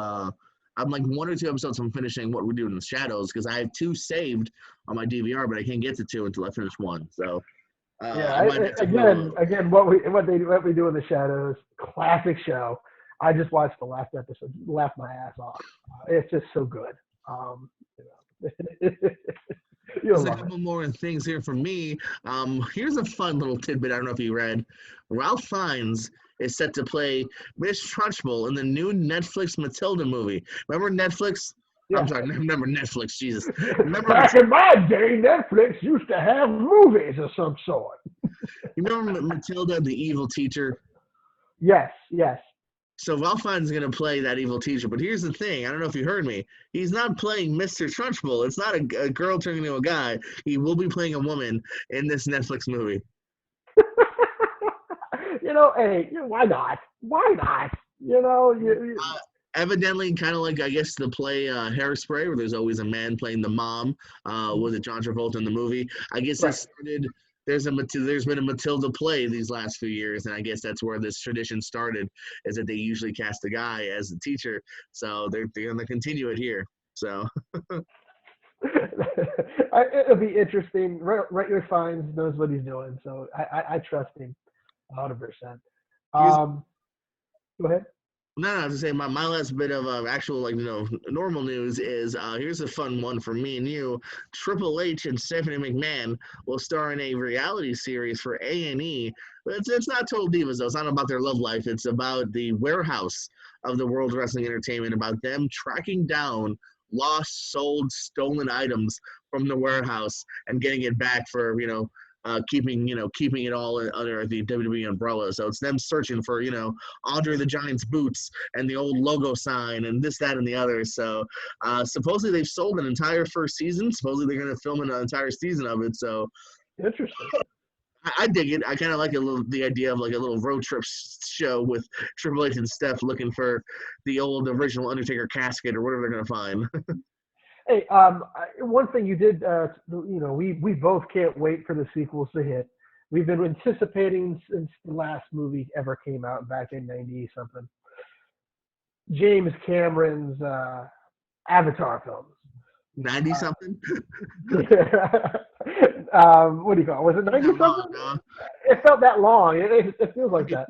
I'm like 1 or 2 episodes from finishing What We Do in the Shadows because I have 2 saved on my DVR, but I can't get to 2 until I finish 1. So again, what we do in the Shadows, classic show. I just watched the last episode, laughed my ass off. It's just so good. There's a couple more things here from me. Here's a fun little tidbit. I don't know if you read. Ralph Fiennes is set to play Miss Trunchbull in the new Netflix Matilda movie. Remember Netflix? Yeah. I'm sorry, remember Netflix, Jesus. Remember, Back in my day, Netflix used to have movies of some sort. you remember Matilda, the evil teacher? Yes, yes. So Ralph Fiennes is going to play that evil teacher. But here's the thing. I don't know if you heard me. He's not playing Mr. Trunchbull. It's not a girl turning into a guy. He will be playing a woman in this Netflix movie. Hey, why not? Why not? Evidently, kind of like, I guess, the play Hairspray, where there's always a man playing the mom. Was it John Travolta in the movie? I guess Right. this started. There's been a Matilda play these last few years, and I guess that's where this tradition started. Is that they usually cast a guy as the teacher, so they're going to continue it here. So It'll be interesting. Right, Fiennes knows what he's doing, so I trust him 100%. Go ahead. no, I was to say my last bit of actual normal news is here's a fun one for me and you. Triple H and Stephanie McMahon will star in a reality series for A&E. But it's not Total Divas though. It's not about their love life. It's about the warehouse of the World Wrestling Entertainment. About them tracking down lost, sold, stolen items from the warehouse and getting it back for keeping it all under the WWE umbrella. So it's them searching for Andre the Giant's boots and the old logo sign and this, that, and the other. So supposedly they've sold an entire first season. Supposedly they're going to film an entire season of it. So Interesting. I dig it. I kind of like the idea of like a little road trip show with Triple H and Steph looking for the old original Undertaker casket or whatever they're going to find. Hey, one thing you did, we both can't wait for the sequels to hit. We've been anticipating since the last movie ever came out back in 90 something. James Cameron's Avatar films. 90 something? What do you call it? Was it 90 something? It felt that long. It feels like that.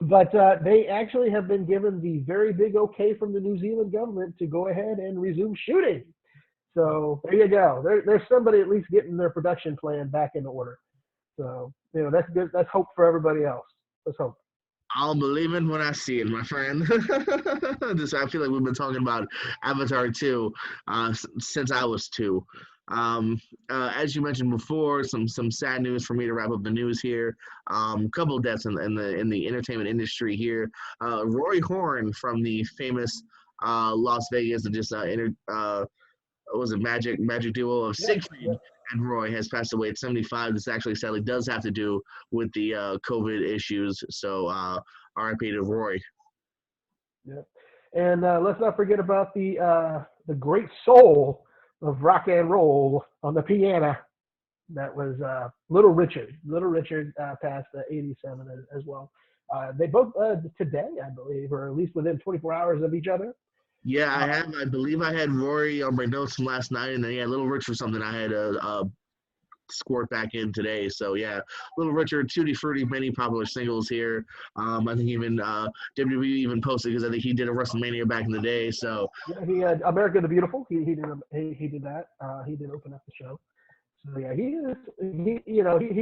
But they actually have been given the very big okay from the New Zealand government to go ahead and resume shooting. So there you go. There's somebody at least getting their production plan back in order. So that's good. That's hope for everybody else. Let's hope. I'll believe it when I see it, my friend. I feel like we've been talking about Avatar 2 since I was 2. As you mentioned before, some sad news for me to wrap up the news here. Couple of deaths in the entertainment industry here. Roy Horn from the famous Las Vegas and just was it magic duo of Siegfried and Roy has passed away at 75. This actually sadly does have to do with the COVID issues. So R.I.P. to Roy. Yeah, and let's not forget about the great soul of rock and roll on the piano. That was Little Richard. Little Richard passed 87 as well. They both today, I believe, or at least within 24 hours of each other. Yeah, I believe I had Rory on my notes from last night, and then Little Richard something I had squirt back in today. So yeah, Little Richard, Tutti Frutti, many popular singles here. I think even WWE even posted because I think he did a WrestleMania back in the day. So yeah, he had America the Beautiful. He did that. He did open up the show. So yeah, he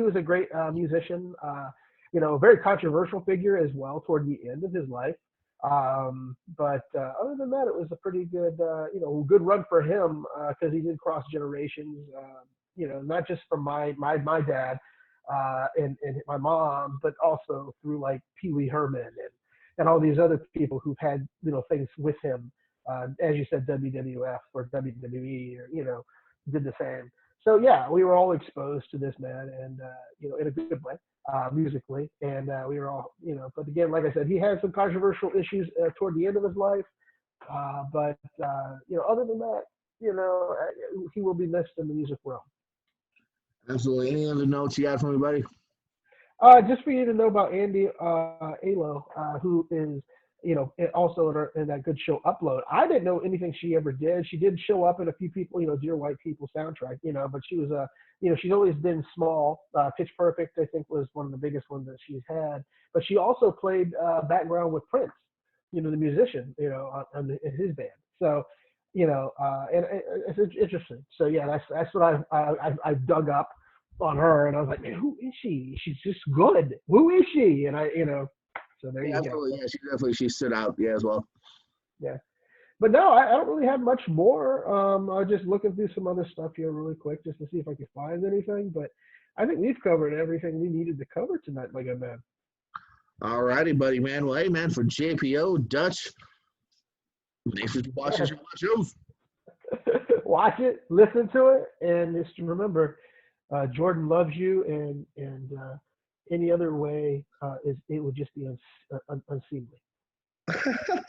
was a great musician. Very controversial figure as well toward the end of his life. But other than that, it was a pretty good good run for him because he did cross generations. Not just from my dad and my mom, but also through like Pee Wee Herman and all these other people who've had things with him. As you said, WWF or WWE, or did the same. So yeah, we were all exposed to this man, and in a good way, musically, and we were all But again, like I said, he had some controversial issues toward the end of his life. But other than that, he will be missed in the music world. absolutely. Any other notes you got for me, buddy? Just for you to know about Andy Alo, who is, also in that good show Upload. I didn't know anything she ever did. She did show up in a few people, Dear White People soundtrack, but she was she's always been small. Pitch Perfect, I think, was one of the biggest ones that she's had. But she also played background with Prince, the musician, in his band. So, and it's interesting. So yeah, that's what I dug up. on her, and I was like, man, who is she? She's just good. Who is she? And so there you go. Absolutely. Yeah, she stood out. Yeah, as well. Yeah. But no, I don't really have much more. I'm just looking through some other stuff here really quick just to see if I can find anything. But I think we've covered everything we needed to cover tonight, my good man. All righty, buddy, man. Well, hey, man, for JPO, Dutch, thanks for watching your shows. Watch it, listen to it, and just remember, Jordan loves you, and any other way it would just be unseemly.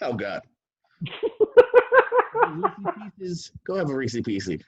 Oh God. Go have a Reese Pieces.